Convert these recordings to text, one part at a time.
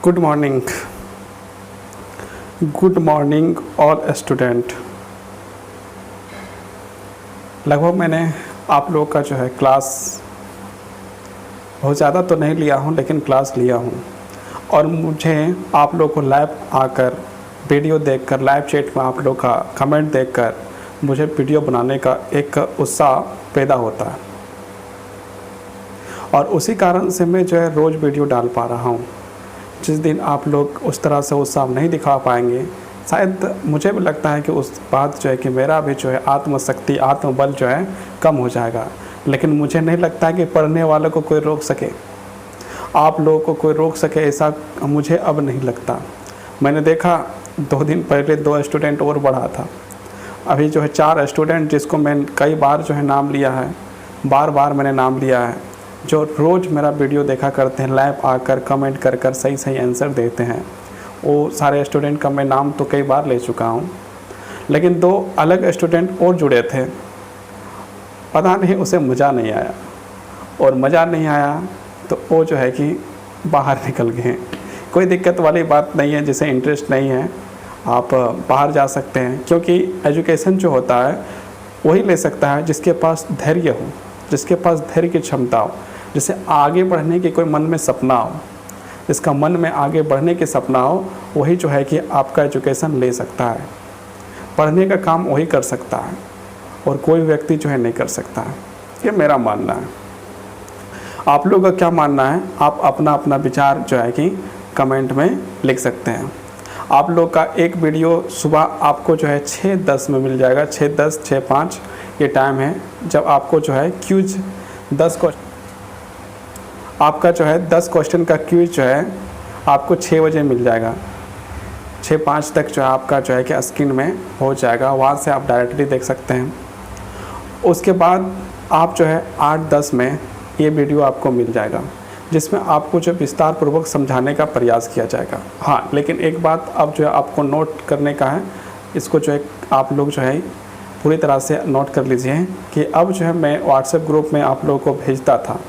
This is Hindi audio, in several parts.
Good morning all student. लगभग मैंने आप लोग का जो है क्लास बहुत ज़्यादा तो नहीं लिया हूँ, लेकिन क्लास लिया हूँ और मुझे आप लोग को लाइव आकर वीडियो देखकर, लाइव चैट में आप लोग का कमेंट देखकर मुझे वीडियो बनाने का एक उत्साह पैदा होता है और उसी कारण से मैं जो है रोज़ वीडियो डाल पा रहा हूँ। जिस दिन आप लोग उस तरह से उत्साह नहीं दिखा पाएंगे, शायद मुझे भी लगता है कि उस बात जो है कि मेरा भी जो है आत्मशक्ति, आत्मबल जो है कम हो जाएगा। लेकिन मुझे नहीं लगता है कि पढ़ने वालों को कोई रोक सके, आप लोगों को कोई रोक सके, ऐसा मुझे अब नहीं लगता। मैंने देखा 2 दिन पहले 2 स्टूडेंट और बढ़ा था, अभी जो है 4 स्टूडेंट जिसको मैं कई बार जो है नाम लिया है, बार मैंने नाम लिया है, जो रोज़ मेरा वीडियो देखा करते हैं, लाइव आकर कमेंट कर कर सही आंसर देते हैं। वो सारे स्टूडेंट का मैं नाम तो कई बार ले चुका हूँ, लेकिन 2 अलग स्टूडेंट और जुड़े थे। पता नहीं उसे मज़ा नहीं आया, और मज़ा नहीं आया तो वो जो है कि बाहर निकल गए। कोई दिक्कत वाली बात नहीं है, जिसे इंटरेस्ट नहीं है आप बाहर जा सकते हैं, क्योंकि एजुकेशन जो होता है वही ले सकता है जिसके पास धैर्य हो, जिसके पास धैर्य की क्षमता हो, जिसे आगे बढ़ने की कोई मन में सपना हो, जिसका मन में आगे बढ़ने की सपना हो, वही जो है कि आपका एजुकेशन ले सकता है। पढ़ने का काम वही कर सकता है और कोई व्यक्ति जो है नहीं कर सकता है। ये मेरा मानना है। आप लोगों का क्या मानना है, आप अपना अपना विचार जो है कि कमेंट में लिख सकते हैं। आप लोग का एक वीडियो सुबह आपको जो है 6:10 में मिल जाएगा, 6:10 6:05 ये टाइम है जब आपको जो है क्यूज 10 को आपका जो है 10 क्वेश्चन का क्यूज जो है आपको 6 बजे मिल जाएगा। 6:05 तक जो है आपका जो है कि स्क्रीन में हो जाएगा, वहाँ से आप डायरेक्टली देख सकते हैं। उसके बाद आप जो है 8:10 में ये वीडियो आपको मिल जाएगा, जिसमें आपको जो विस्तार पूर्वक समझाने का प्रयास किया जाएगा। हाँ, लेकिन एक बात अब जो है आपको नोट करने का है, इसको जो है आप लोग जो है पूरी तरह से नोट कर लीजिए कि अब जो है मैं व्हाट्सएप ग्रुप में आप लोगों को भेजता था।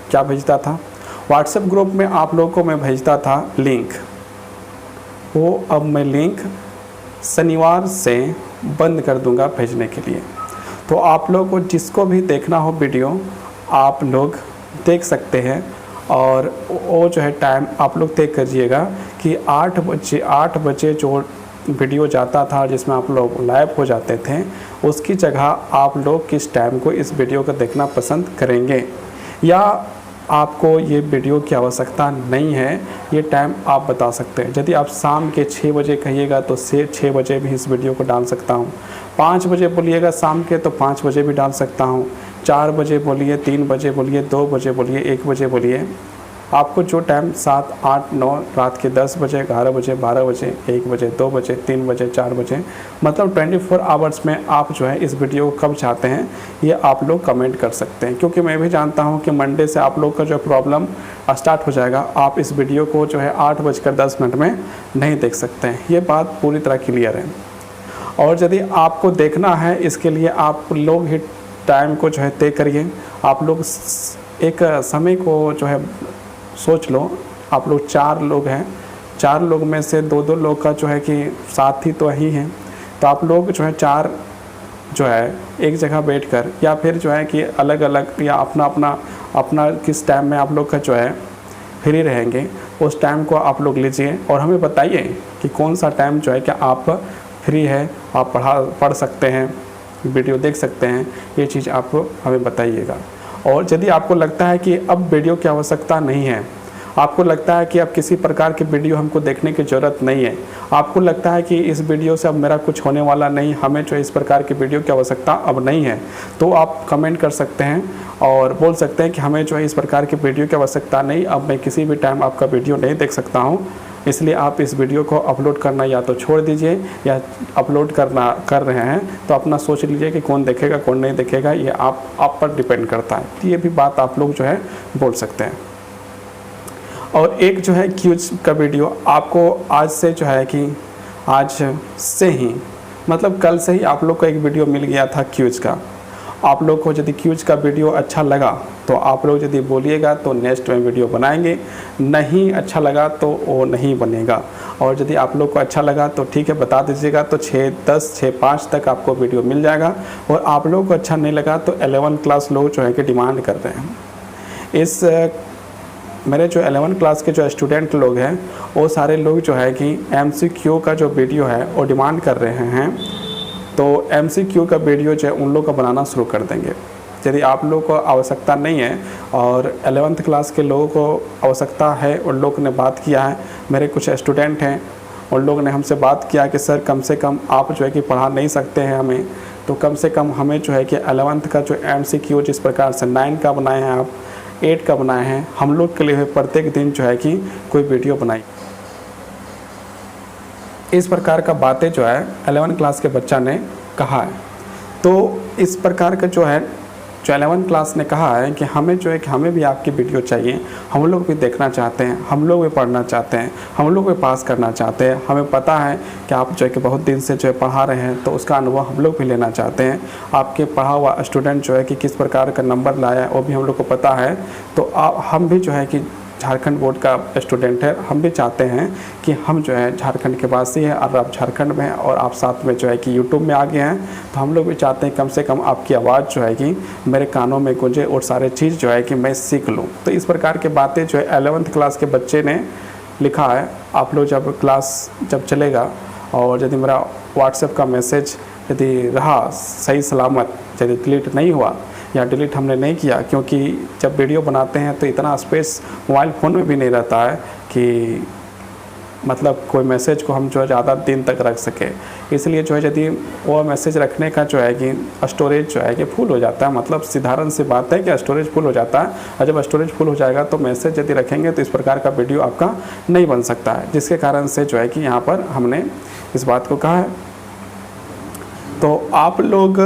क्या भेजता था? व्हाट्सएप ग्रुप में आप लोगों को मैं भेजता था लिंक। वो अब मैं लिंक शनिवार से बंद कर दूंगा भेजने के लिए। तो आप लोगों को जिसको भी देखना हो वीडियो, आप लोग देख सकते हैं। और वो जो है टाइम आप लोग तय करिएगा कि 8 बजे जो वीडियो जाता था, जिसमें आप लोग लाइव हो जाते थे, उसकी जगह आप लोग किस टाइम को इस वीडियो को देखना पसंद करेंगे, या आपको ये वीडियो की आवश्यकता नहीं है, ये टाइम आप बता सकते हैं। यदि आप शाम के 6 बजे कहिएगा तो 6 बजे भी इस वीडियो को डाल सकता हूँ। 5 बजे बोलिएगा शाम के तो 5 बजे भी डाल सकता हूँ। 4 बजे बोलिए, 3 बजे बोलिए, 2 बजे बोलिए, 1 बजे बोलिए। आपको जो टाइम 7, 8, 9, रात के 10 बजे, 11 बजे, 12 बजे, 1 बजे, 2 बजे, 3 बजे, 4 बजे, मतलब 24 आवर्स में आप जो है इस वीडियो को कब चाहते हैं ये आप लोग कमेंट कर सकते हैं। क्योंकि मैं भी जानता हूं कि मंडे से आप लोग का जो प्रॉब्लम स्टार्ट हो जाएगा, आप इस वीडियो को जो है 8:10 में नहीं देख सकते हैं। ये बात पूरी तरह क्लियर है। और यदि आपको देखना है, इसके लिए आप लोग ही टाइम को जो है तय करिए। आप लोग एक समय को जो है सोच लो। आप लोग 4 लोग हैं, 4 लोग में से 2 लोग का जो है कि साथी तो ही हैं, तो आप लोग जो है 4 जो है एक जगह बैठकर, या फिर जो है कि अलग अलग, या अपना किस टाइम में आप लोग का जो है फ्री रहेंगे, उस टाइम को आप लोग लीजिए और हमें बताइए कि कौन सा टाइम जो है कि आप फ्री है, आप पढ़ सकते हैं, वीडियो देख सकते हैं। ये चीज़ आप हमें बताइएगा। और यदि आपको लगता है कि अब वीडियो की आवश्यकता नहीं है, आपको लगता है कि अब किसी प्रकार की वीडियो हमको देखने की ज़रूरत नहीं है, आपको लगता है कि इस वीडियो से अब मेरा कुछ होने वाला नहीं, हमें जो इस प्रकार की वीडियो की आवश्यकता अब नहीं है, तो आप कमेंट कर सकते हैं और बोल सकते हैं कि हमें जो है इस प्रकार की वीडियो की आवश्यकता नहीं, अब मैं किसी भी टाइम आपका वीडियो नहीं देख सकता हूँ, इसलिए आप इस वीडियो को अपलोड करना या तो छोड़ दीजिए, या अपलोड कर रहे हैं तो अपना सोच लीजिए कि कौन देखेगा कौन नहीं देखेगा, ये आप पर डिपेंड करता है। तो ये भी बात आप लोग जो है बोल सकते हैं। और एक जो है क्यूज का वीडियो आपको आज से जो है कि आज से ही, मतलब कल से ही आप लोग को एक वीडियो मिल गया था क्यूज का। आप लोग को यदि क्यूज का वीडियो अच्छा लगा तो आप लोग यदि बोलिएगा तो नेक्स्ट में वीडियो बनाएंगे, नहीं अच्छा लगा तो वो नहीं बनेगा। और यदि आप लोग को अच्छा लगा तो ठीक है, बता दीजिएगा, तो 6:10 6:05 तक आपको वीडियो मिल जाएगा। और आप लोगों को अच्छा नहीं लगा तो 11 क्लास लोग जो है कि डिमांड कर रहे हैं। इस मेरे जो 11 क्लास के जो स्टूडेंट लोग हैं वो सारे लोग जो है कि MCQ का जो वीडियो है वो डिमांड कर रहे हैं। तो MCQ का वीडियो जो है उन लोग का बनाना शुरू कर देंगे। यदि आप लोगों को आवश्यकता नहीं है और 11th क्लास के लोगों को आवश्यकता है, उन लोग ने बात किया है, मेरे कुछ स्टूडेंट हैं, उन लोग ने हमसे बात किया कि सर कम से कम आप जो है कि पढ़ा नहीं सकते हैं हमें, तो कम से कम हमें जो है कि 11th का जो MCQ जिस प्रकार से 9 का बनाए हैं आप, 8 का बनाए हैं, हम लोग के लिए प्रत्येक दिन जो है कि कोई वीडियो बनाई। इस प्रकार का बातें जो है 11 क्लास के बच्चा ने कहा है। तो इस प्रकार का जो है जो 11 क्लास ने कहा है कि हमें जो है कि हमें भी आपकी वीडियो चाहिए, हम लोग भी देखना चाहते हैं, हम लोग भी पढ़ना चाहते हैं, हम लोग भी पास करना चाहते हैं। हमें पता है कि आप जो है कि बहुत दिन से जो है पढ़ा रहे हैं, तो उसका अनुभव हम लोग भी लेना चाहते हैं। आपके पढ़ा हुआ स्टूडेंट जो है कि किस प्रकार का नंबर लाया है वो भी हम लोग को पता है। तो हम भी जो है कि झारखंड बोर्ड का स्टूडेंट है, हम भी चाहते हैं कि हम जो है झारखंड के वासी हैं और आप झारखंड में हैं और आप साथ में जो है कि यूट्यूब में आ गए हैं, तो हम लोग भी चाहते हैं कम से कम आपकी आवाज़ जो है कि मेरे कानों में गूंजे और सारे चीज़ जो है कि मैं सीख लूँ। तो इस प्रकार के बातें जो है 11th क्लास के बच्चे ने लिखा है। आप लोग जब क्लास चलेगा और यदि मेरा व्हाट्सएप का मैसेज यदि रहा सही सलामत, यदि डिलीट नहीं हुआ या डिलीट हमने नहीं किया, क्योंकि जब वीडियो बनाते हैं तो इतना स्पेस मोबाइल फ़ोन में भी नहीं रहता है कि मतलब कोई मैसेज को हम जो है ज़्यादा दिन तक रख सके। इसलिए जो है यदि वो मैसेज रखने का जो है कि स्टोरेज जो है कि फुल हो जाता है, मतलब साधारण सी बात है कि स्टोरेज फुल हो जाता है। और जब स्टोरेज फुल हो जाएगा तो मैसेज यदि रखेंगे तो इस प्रकार का वीडियो आपका नहीं बन सकता है, जिसके कारण से जो है कि यहाँ पर हमने इस बात को कहा है। तो आप लोग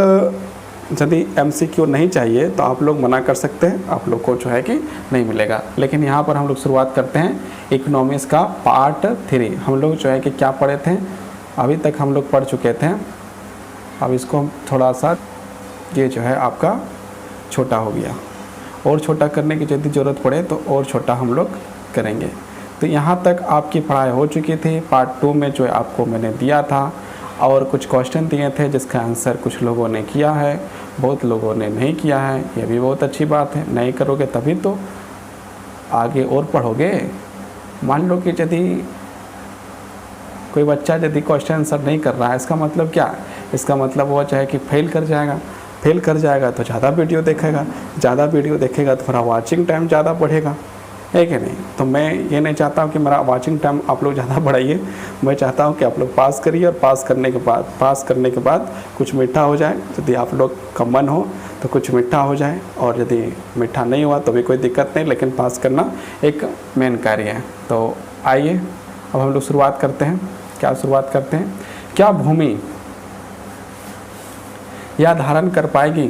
यदि MCQ नहीं चाहिए तो आप लोग मना कर सकते हैं, आप लोग को जो है कि नहीं मिलेगा। लेकिन यहाँ पर हम लोग शुरुआत करते हैं इकोनॉमिक्स का पार्ट 3। हम लोग जो है कि क्या पढ़े थे, अभी तक हम लोग पढ़ चुके थे। अब इसको हम थोड़ा सा ये जो है आपका छोटा हो गया, और छोटा करने की यदि ज़रूरत पड़े तो और छोटा हम लोग करेंगे। तो यहाँ तक आपकी पढ़ाई हो चुकी थी। पार्ट 2 में जो है आपको मैंने दिया था और कुछ क्वेश्चन दिए थे जिसका आंसर कुछ लोगों ने किया है, बहुत लोगों ने नहीं किया है। ये भी बहुत अच्छी बात है, नहीं करोगे तभी तो आगे और पढ़ोगे। मान लो कि यदि कोई बच्चा यदि क्वेश्चन आंसर नहीं कर रहा है, इसका मतलब क्या है? इसका मतलब वो चाहे कि फेल कर जाएगा। फेल कर जाएगा तो ज़्यादा वीडियो देखेगा, ज़्यादा वीडियो देखेगा तो थोड़ा वॉचिंग टाइम ज़्यादा बढ़ेगा, है कि नहीं? तो मैं ये नहीं चाहता हूँ कि मेरा वॉचिंग टाइम आप लोग ज़्यादा बढ़ाइए। मैं चाहता हूँ कि आप लोग पास करिए और पास करने के बाद कुछ मीठा हो जाए। यदि आप लोग का मन हो तो कुछ मीठा हो जाए, और यदि मीठा नहीं हुआ तो भी कोई दिक्कत नहीं, लेकिन पास करना एक मेन कार्य है। तो आइए अब हम लोग शुरुआत करते हैं। क्या शुरुआत करते हैं? क्या भूमि या धारण कर पाएगी?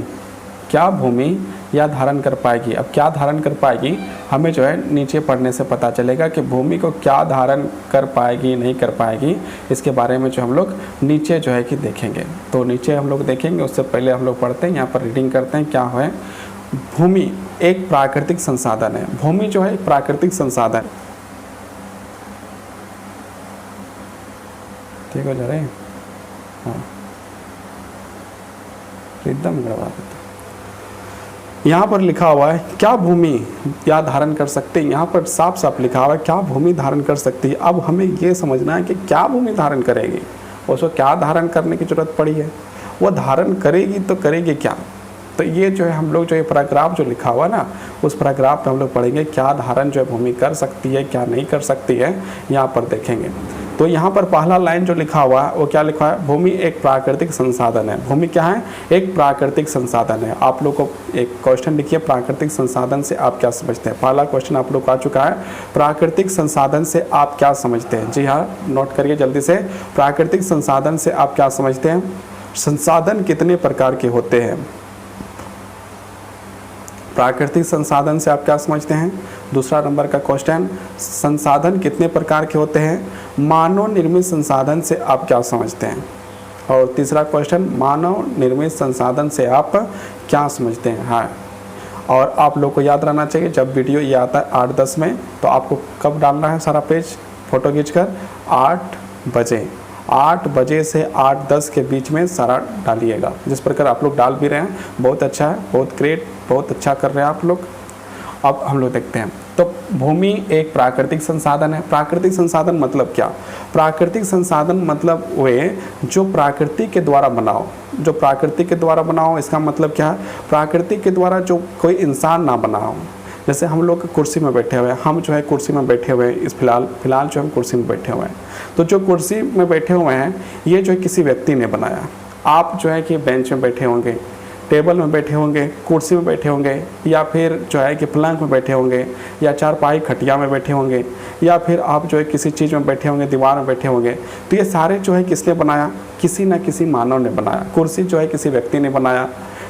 क्या भूमि या धारण कर पाएगी? अब क्या धारण कर पाएगी हमें जो है नीचे पढ़ने से पता चलेगा कि भूमि को क्या धारण कर पाएगी नहीं कर पाएगी। इसके बारे में जो हम लोग नीचे जो है कि देखेंगे। तो नीचे हम लोग देखेंगे, उससे पहले हम लोग पढ़ते हैं, यहाँ पर रीडिंग करते हैं। क्या है? भूमि एक प्राकृतिक संसाधन है। भूमि जो है एक प्राकृतिक संसाधन, ठीक हो जा रहे हैं? हाँ, एकदम गड़बड़ा देता। यहाँ पर लिखा हुआ है क्या भूमि या धारण कर सकते हैं। यहाँ पर साफ साफ लिखा हुआ है क्या भूमि धारण कर सकती है। अब हमें ये समझना है कि क्या भूमि धारण करेगी, उसको क्या धारण करने की जरूरत पड़ी है, वो धारण करेगी तो करेगी क्या। तो ये जो है हम लोग जो ये पैराग्राफ जो लिखा हुआ ना, उस पैराग्राफ में हम लोग पढ़ेंगे क्या धारण जो है भूमि कर सकती है, क्या नहीं कर सकती है, यहाँ पर देखेंगे। तो यहाँ पर पहला लाइन जो लिखा हुआ है वो क्या लिखा है? भूमि एक प्राकृतिक संसाधन है। भूमि क्या है? एक प्राकृतिक संसाधन है। आप लोग को एक क्वेश्चन लिखिए, प्राकृतिक संसाधन से आप क्या समझते हैं। पहला क्वेश्चन आप लोग को आ चुका है, प्राकृतिक संसाधन से आप क्या समझते हैं। जी हाँ, नोट करिए जल्दी से। प्राकृतिक संसाधन से आप क्या समझते हैं? संसाधन कितने प्रकार के होते हैं? प्राकृतिक संसाधन से आप क्या समझते हैं? दूसरा नंबर का क्वेश्चन, संसाधन कितने प्रकार के होते हैं? मानव निर्मित संसाधन से आप क्या समझते हैं? और तीसरा क्वेश्चन, मानव निर्मित संसाधन से आप क्या समझते हैं? हाँ, और आप लोग को याद रहना चाहिए जब वीडियो ये आता है 8-10 में, तो आपको कब डालना है सारा पेज फ़ोटो खींचकर? 8 बजे। 8 बजे से 8-10 के बीच में सारा डालिएगा। जिस प्रकार आप लोग डाल भी रहे हैं, बहुत अच्छा है, बहुत ग्रेट, बहुत अच्छा कर रहे हैं आप लोग। अब हम लोग देखते हैं, तो भूमि एक प्राकृतिक संसाधन है। प्राकृतिक संसाधन मतलब क्या? प्राकृतिक संसाधन मतलब वे जो प्रकृति के द्वारा बनाओ, जो प्रकृति के द्वारा बनाओ। इसका मतलब क्या है? प्रकृति के द्वारा जो कोई इंसान ना बनाओ। जैसे हम लोग कुर्सी में बैठे हुए हैं, हम जो है कुर्सी में बैठे हुए हैं, इस फिलहाल जो हम कुर्सी में बैठे हुए हैं, तो जो कुर्सी में बैठे हुए हैं ये जो है किसी व्यक्ति ने बनाया। आप जो है कि बेंच में बैठे होंगे, टेबल में बैठे होंगे, कुर्सी में बैठे होंगे, या फिर जो है कि पलंग में बैठे होंगे, या चारपाई खटिया में बैठे होंगे, या फिर आप जो है किसी चीज़ में बैठे होंगे, दीवार में बैठे होंगे। तो ये सारे जो है किसने बनाया? किसी न किसी मानव ने बनाया। कुर्सी जो है किसी व्यक्ति ने बनाया,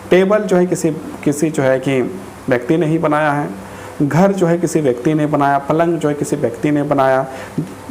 टेबल जो है किसी जो है कि व्यक्ति ने ही बनाया है, घर जो है किसी व्यक्ति ने बनाया, पलंग जो है किसी व्यक्ति ने बनाया,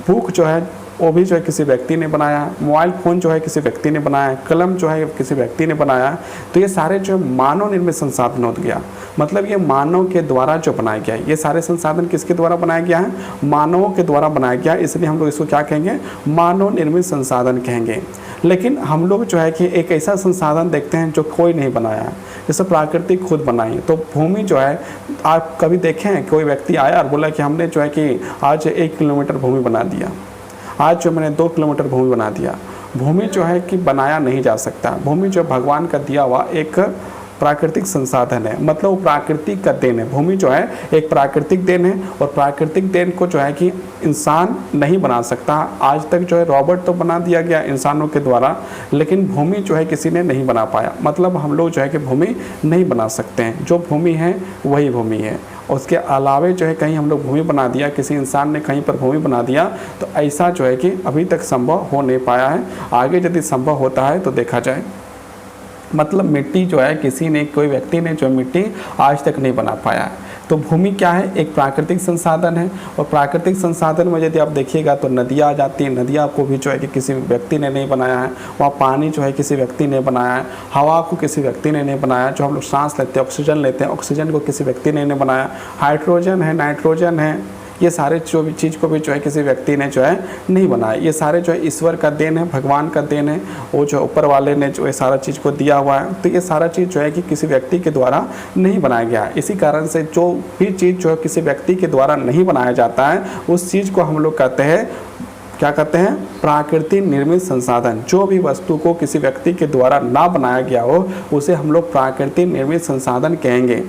बुक जो है वो भी जो है किसी व्यक्ति ने बनाया, मोबाइल फ़ोन जो है किसी व्यक्ति ने बनाया, कलम जो है किसी व्यक्ति ने बनाया। तो ये सारे जो मानव निर्मित संसाधन हो गया, मतलब ये मानव के द्वारा जो बनाया गया है। ये सारे संसाधन किसके द्वारा बनाया गया है? मानवों के द्वारा बनाया गया, इसलिए हम लोग इसको क्या कहेंगे? मानव निर्मित संसाधन कहेंगे। लेकिन हम लोग जो है कि एक ऐसा संसाधन देखते हैं जो कोई नहीं बनाया है, जैसे प्रकृति खुद बनाई। तो भूमि जो है, आप कभी देखें हैं कोई व्यक्ति आया और बोला कि हमने जो है कि आज 1 किलोमीटर भूमि बना दिया, आज जो मैंने 2 किलोमीटर भूमि बना दिया। भूमि जो है कि बनाया नहीं जा सकता। भूमि जो भगवान का दिया हुआ एक प्राकृतिक संसाधन है, मतलब वो प्राकृतिक का देन है। भूमि जो है एक प्राकृतिक देन है, और प्राकृतिक देन को जो है कि इंसान नहीं बना सकता। आज तक जो है रॉबोट तो बना दिया गया इंसानों के द्वारा, लेकिन भूमि जो है किसी ने नहीं बना पाया। मतलब हम लोग जो है कि भूमि नहीं बना सकते हैं। जो भूमि है वही भूमि है, उसके अलावे जो है कहीं हम लोग भूमि बना दिया, किसी इंसान ने कहीं पर भूमि बना दिया, तो ऐसा जो है कि अभी तक संभव हो नहीं पाया है। आगे यदि संभव होता है तो देखा जाए। मतलब मिट्टी जो है किसी ने, कोई व्यक्ति ने जो मिट्टी आज तक नहीं बना पाया है। तो भूमि क्या है? एक प्राकृतिक संसाधन है, और प्राकृतिक संसाधन में यदि आप देखिएगा तो नदियाँ आ जाती हैं। नदियाँ को भी जो है कि किसी व्यक्ति ने नहीं बनाया है। वहाँ पानी जो है किसी व्यक्ति ने बनाया है। हवा को किसी व्यक्ति ने नहीं बनाया। जो हम लोग सांस लेते हैं, ऑक्सीजन लेते हैं, ऑक्सीजन को किसी व्यक्ति ने नहीं बनाया। हाइड्रोजन है, नाइट्रोजन है, ये सारे जो भी चीज़ को भी जो है किसी व्यक्ति ने जो है नहीं बनाया। ये सारे जो है ईश्वर का देन है, भगवान का देन है। वो जो ऊपर वाले ने जो है सारा चीज़ को दिया हुआ है। तो ये सारा चीज़ जो है कि किसी व्यक्ति के द्वारा नहीं बनाया गया है। इसी कारण से जो भी चीज़ जो है किसी व्यक्ति के द्वारा नहीं बनाया जाता है, उस चीज़ को हम लोग कहते हैं, क्या कहते हैं? प्राकृतिक निर्मित संसाधन। जो भी वस्तु को किसी व्यक्ति के द्वारा ना बनाया गया हो, उसे हम लोग प्राकृतिक निर्मित संसाधन कहेंगे।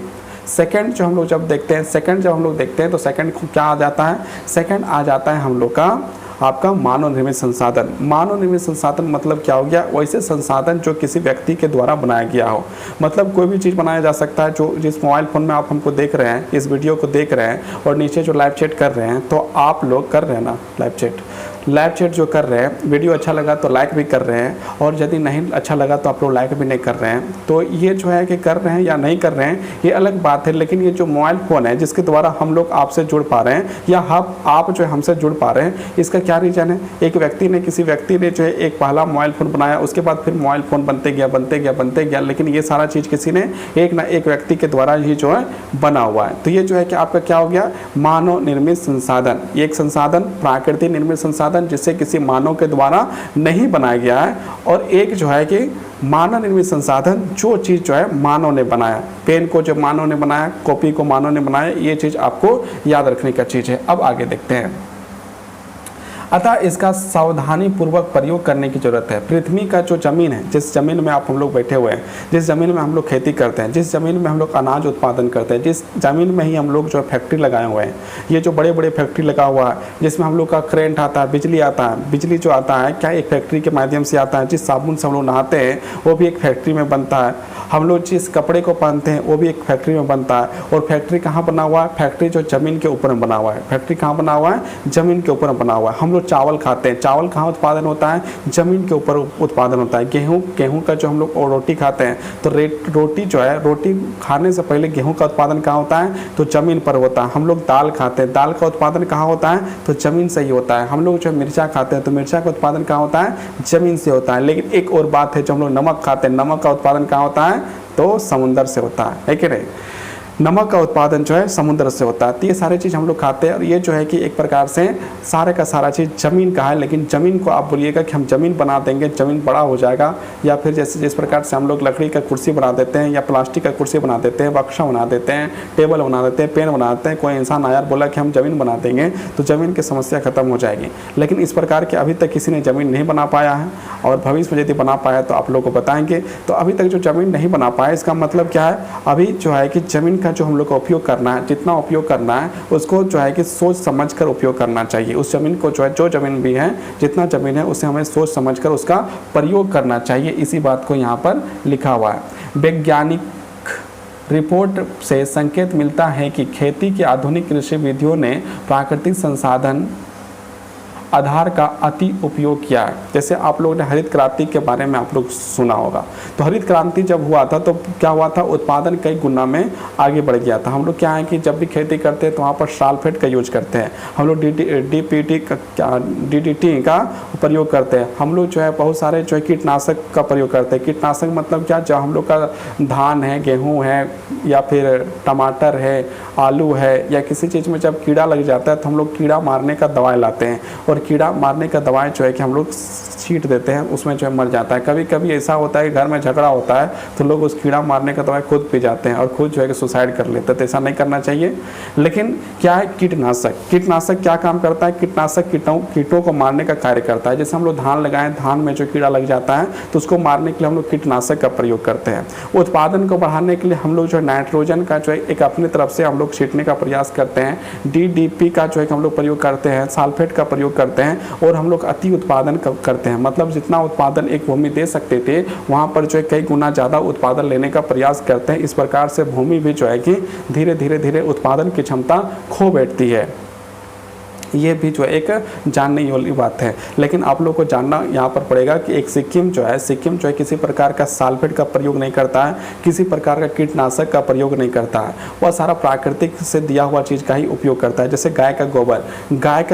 सेकंड जो हम लोग जब देखते हैं, तो सेकंड को क्या आ जाता है? सेकंड आ जाता है हम लोग का आपका मानव निर्मित संसाधन। मानव निर्मित संसाधन मतलब क्या हो गया? वैसे संसाधन जो किसी व्यक्ति के द्वारा बनाया गया हो। मतलब कोई भी चीज़ बनाया जा सकता है। जो जिस मोबाइल फ़ोन में आप हमको देख रहे हैं, इस वीडियो को देख रहे हैं, और नीचे जो लाइव चैट कर रहे हैं, तो आप लोग कर रहे हैं ना लाइव चैट जो कर रहे हैं, वीडियो अच्छा लगा तो लाइक भी कर रहे हैं, और यदि नहीं अच्छा लगा तो आप लोग लाइक भी नहीं कर रहे हैं। तो ये जो है कि कर रहे हैं या नहीं कर रहे हैं ये अलग बात है, लेकिन ये जो मोबाइल फ़ोन है जिसके द्वारा हम लोग आपसे जुड़ पा रहे हैं, या आप जो है हमसे जुड़ पा रहे हैं, इसका क्या रीज़न है? एक व्यक्ति ने, किसी व्यक्ति ने जो है एक पहला मोबाइल फ़ोन बनाया, उसके बाद फिर मोबाइल फ़ोन बनते गया, लेकिन ये सारा चीज़ किसी ने एक ना एक व्यक्ति के द्वारा ही जो है बना हुआ है। तो ये जो है कि आपका क्या हो गया? मानव निर्मित संसाधन। एक संसाधन प्राकृतिक निर्मित संसाधन जिससे किसी मानव के द्वारा नहीं बनाया गया है, और एक जो है कि मानव निर्मित संसाधन जो चीज़ जो है मानव ने बनाया। पेन को जो मानव ने बनाया, कॉपी को मानव ने बनाया, ये चीज़ आपको याद रखने का चीज़ है। अब आगे देखते हैं। अतः इसका सावधानी पूर्वक प्रयोग करने की जरूरत है। पृथ्वी का जो ज़मीन है, जिस ज़मीन में आप हम लोग बैठे हुए हैं, जिस ज़मीन में हम लोग खेती करते हैं, जिस ज़मीन में हम लोग अनाज उत्पादन करते हैं, जिस ज़मीन में ही हम लोग जो फैक्ट्री लगाए हुए हैं, ये जो बड़े बड़े फैक्ट्री लगा हुआ है, जिसमें हम लोग का करेंट आता है, बिजली आता है। बिजली जो आता है क्या एक फैक्ट्री के माध्यम से आता है। जिस साबुन से हम लोग नहाते हैं वो भी एक फैक्ट्री में बनता है। हम लोग जिस कपड़े को पहनते हैं वो भी एक फैक्ट्री में बनता है। और फैक्ट्री कहाँ बना हुआ है? फैक्ट्री जो ज़मीन के ऊपर में बना हुआ है। फैक्ट्री कहाँ बना हुआ है? ज़मीन के ऊपर में बना हुआ है। हम लोग चावल खाते हैं, चावल कहाँ उत्पादन होता है? ज़मीन के ऊपर उत्पादन होता है। गेहूँ का जो हम लोग रोटी खाते हैं, तो रोटी जो है, रोटी खाने से पहले गेहूँ का उत्पादन कहाँ होता है? तो ज़मीन पर होता है। हम लोग दाल खाते हैं, दाल का उत्पादन कहाँ होता है? तो ज़मीन से ही होता है। हम लोग जो मिर्चा खाते हैं, तो मिर्चा का उत्पादन कहाँ होता है? ज़मीन से होता है। लेकिन एक और बात है, जो हम लोग नमक खाते हैं, नमक का उत्पादन कहाँ होता है? तो समुंदर से होता है कि नहीं? नमक का उत्पादन जो है समुद्र से होता है। तो ये सारी चीज़ हम लोग खाते हैं, और ये जो है कि एक प्रकार से सारे का सारा चीज़ ज़मीन का है। लेकिन ज़मीन को आप बोलिएगा कि हम ज़मीन बना देंगे, ज़मीन बड़ा हो जाएगा, या फिर जैसे जिस प्रकार से हम लोग लकड़ी का कुर्सी बना देते हैं या प्लास्टिक का कुर्सी बना देते हैं, बक्सा बना देते हैं, टेबल बना देते हैं, पेन बना देते हैं, कोई इंसान आया बोला कि हम ज़मीन बना देंगे तो ज़मीन की समस्या खत्म हो जाएगी। लेकिन इस प्रकार के अभी तक किसी ने ज़मीन नहीं बना पाया है, और भविष्य में यदि बना पाया तो आप लोगों को बताएंगे। तो अभी तक जो ज़मीन नहीं बना पाया, इसका मतलब क्या है, अभी जो है कि ज़मीन का जो हम लोग को उपयोग करना है, जितना उपयोग करना है उसको जो है कि सोच समझ कर उपयोग करना चाहिए। उस ज़मीन को जो है, जो ज़मीन भी है, जितना ज़मीन है उसे हमें सोच समझ कर उसका प्रयोग करना चाहिए। इसी बात को यहाँ पर लिखा हुआ है। वैज्ञानिक रिपोर्ट से संकेत मिलता है कि खेती की आधुनिक कृषि विधियों ने प्राकृतिक संसाधन आधार का अति उपयोग किया है। जैसे आप लोगों ने हरित क्रांति के बारे में आप लोग सुना होगा। तो हरित क्रांति जब हुआ था तो क्या हुआ था, उत्पादन कई गुना में आगे बढ़ गया था। हम लोग क्या है कि जब भी खेती करते हैं तो वहाँ पर सल्फेट का यूज करते हैं, हम लोग DDT का प्रयोग करते हैं, हम लोग जो है बहुत सारे जो है कीटनाशक का प्रयोग करते हैं। कीटनाशक मतलब क्या, जब हम लोग का धान है, गेहूँ है, या फिर टमाटर है, आलू है, या किसी चीज़ में जब कीड़ा लग जाता है तो हम लोग कीड़ा मारने का दवाई लाते हैं, और कीड़ा मारने का दवाई जो है कि हम लोग छींट देते हैं, उसमें जो है मर जाता है। कभी कभी ऐसा होता है कि घर में झगड़ा होता है तो लोग उस कीड़ा मारने का दवाई खुद पी जाते हैं और खुद जो है कि सुसाइड कर लेते हैं। तो ऐसा नहीं करना चाहिए। लेकिन क्या है, कीटनाशक क्या काम करता है, कीटनाशक कीटों को मारने का कार्य करता है। जैसे हम लोग धान लगाएं, धान में जो कीड़ा लग जाता है तो उसको मारने के लिए हम लोग कीटनाशक का प्रयोग करते हैं। उत्पादन को बढ़ाने के लिए हम लोग जो है नाइट्रोजन का जो है एक अपनी तरफ से हम लोग छींटने का प्रयास करते हैं, DDP का जो है हम लोग प्रयोग करते हैं, सल्फेट का प्रयोग करते हैं, और हम लोग अति उत्पादन करते हैं। मतलब जितना उत्पादन एक भूमि दे सकते थे वहाँ पर जो है कई गुना ज़्यादा उत्पादन लेने का प्रयास करते हैं। इस प्रकार से भूमि भी जो है कि धीरे धीरे उत्पादन की क्षमता खो बैठती है। ये भी जो एक जानने वाली बात है। लेकिन आप लोग को जानना यहाँ पर पड़ेगा कि एक सिक्किम जो है किसी प्रकार का सल्फेट का प्रयोग नहीं करता है, किसी प्रकार का कीटनाशक का प्रयोग नहीं करता है, वह सारा प्राकृतिक से दिया हुआ चीज़ का ही उपयोग करता है। जैसे गाय का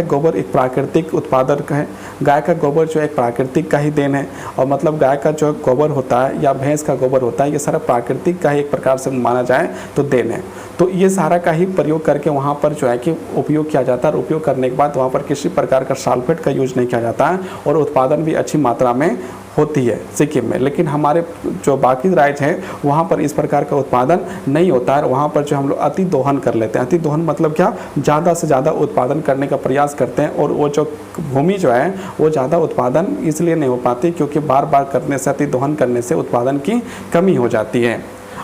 गोबर एक प्राकृतिक उत्पादक है। गाय का गोबर जो एक प्राकृतिक का ही देन है, और मतलब गाय का जो गोबर होता है या भैंस का गोबर होता है, ये सारा प्राकृतिक का ही एक प्रकार से माना जाए तो देन है। तो ये सारा का ही प्रयोग करके वहाँ पर जो है कि उपयोग किया जाता है, और उपयोग करने के बाद वहाँ पर किसी प्रकार का सल्फेट का यूज नहीं किया जाता है, और उत्पादन भी अच्छी मात्रा में होती है सिक्किम में। लेकिन हमारे जो बाकी राज्य हैं वहाँ पर इस प्रकार का उत्पादन नहीं होता है। वहाँ पर जो हम लोग अति दोहन कर लेते हैं। अति दोहन मतलब क्या, ज़्यादा से ज़्यादा उत्पादन करने का प्रयास करते हैं, और वो जो भूमि जो है वो ज़्यादा उत्पादन इसलिए नहीं हो पाती क्योंकि बार बार करने से, अति दोहन करने से उत्पादन की कमी हो जाती है।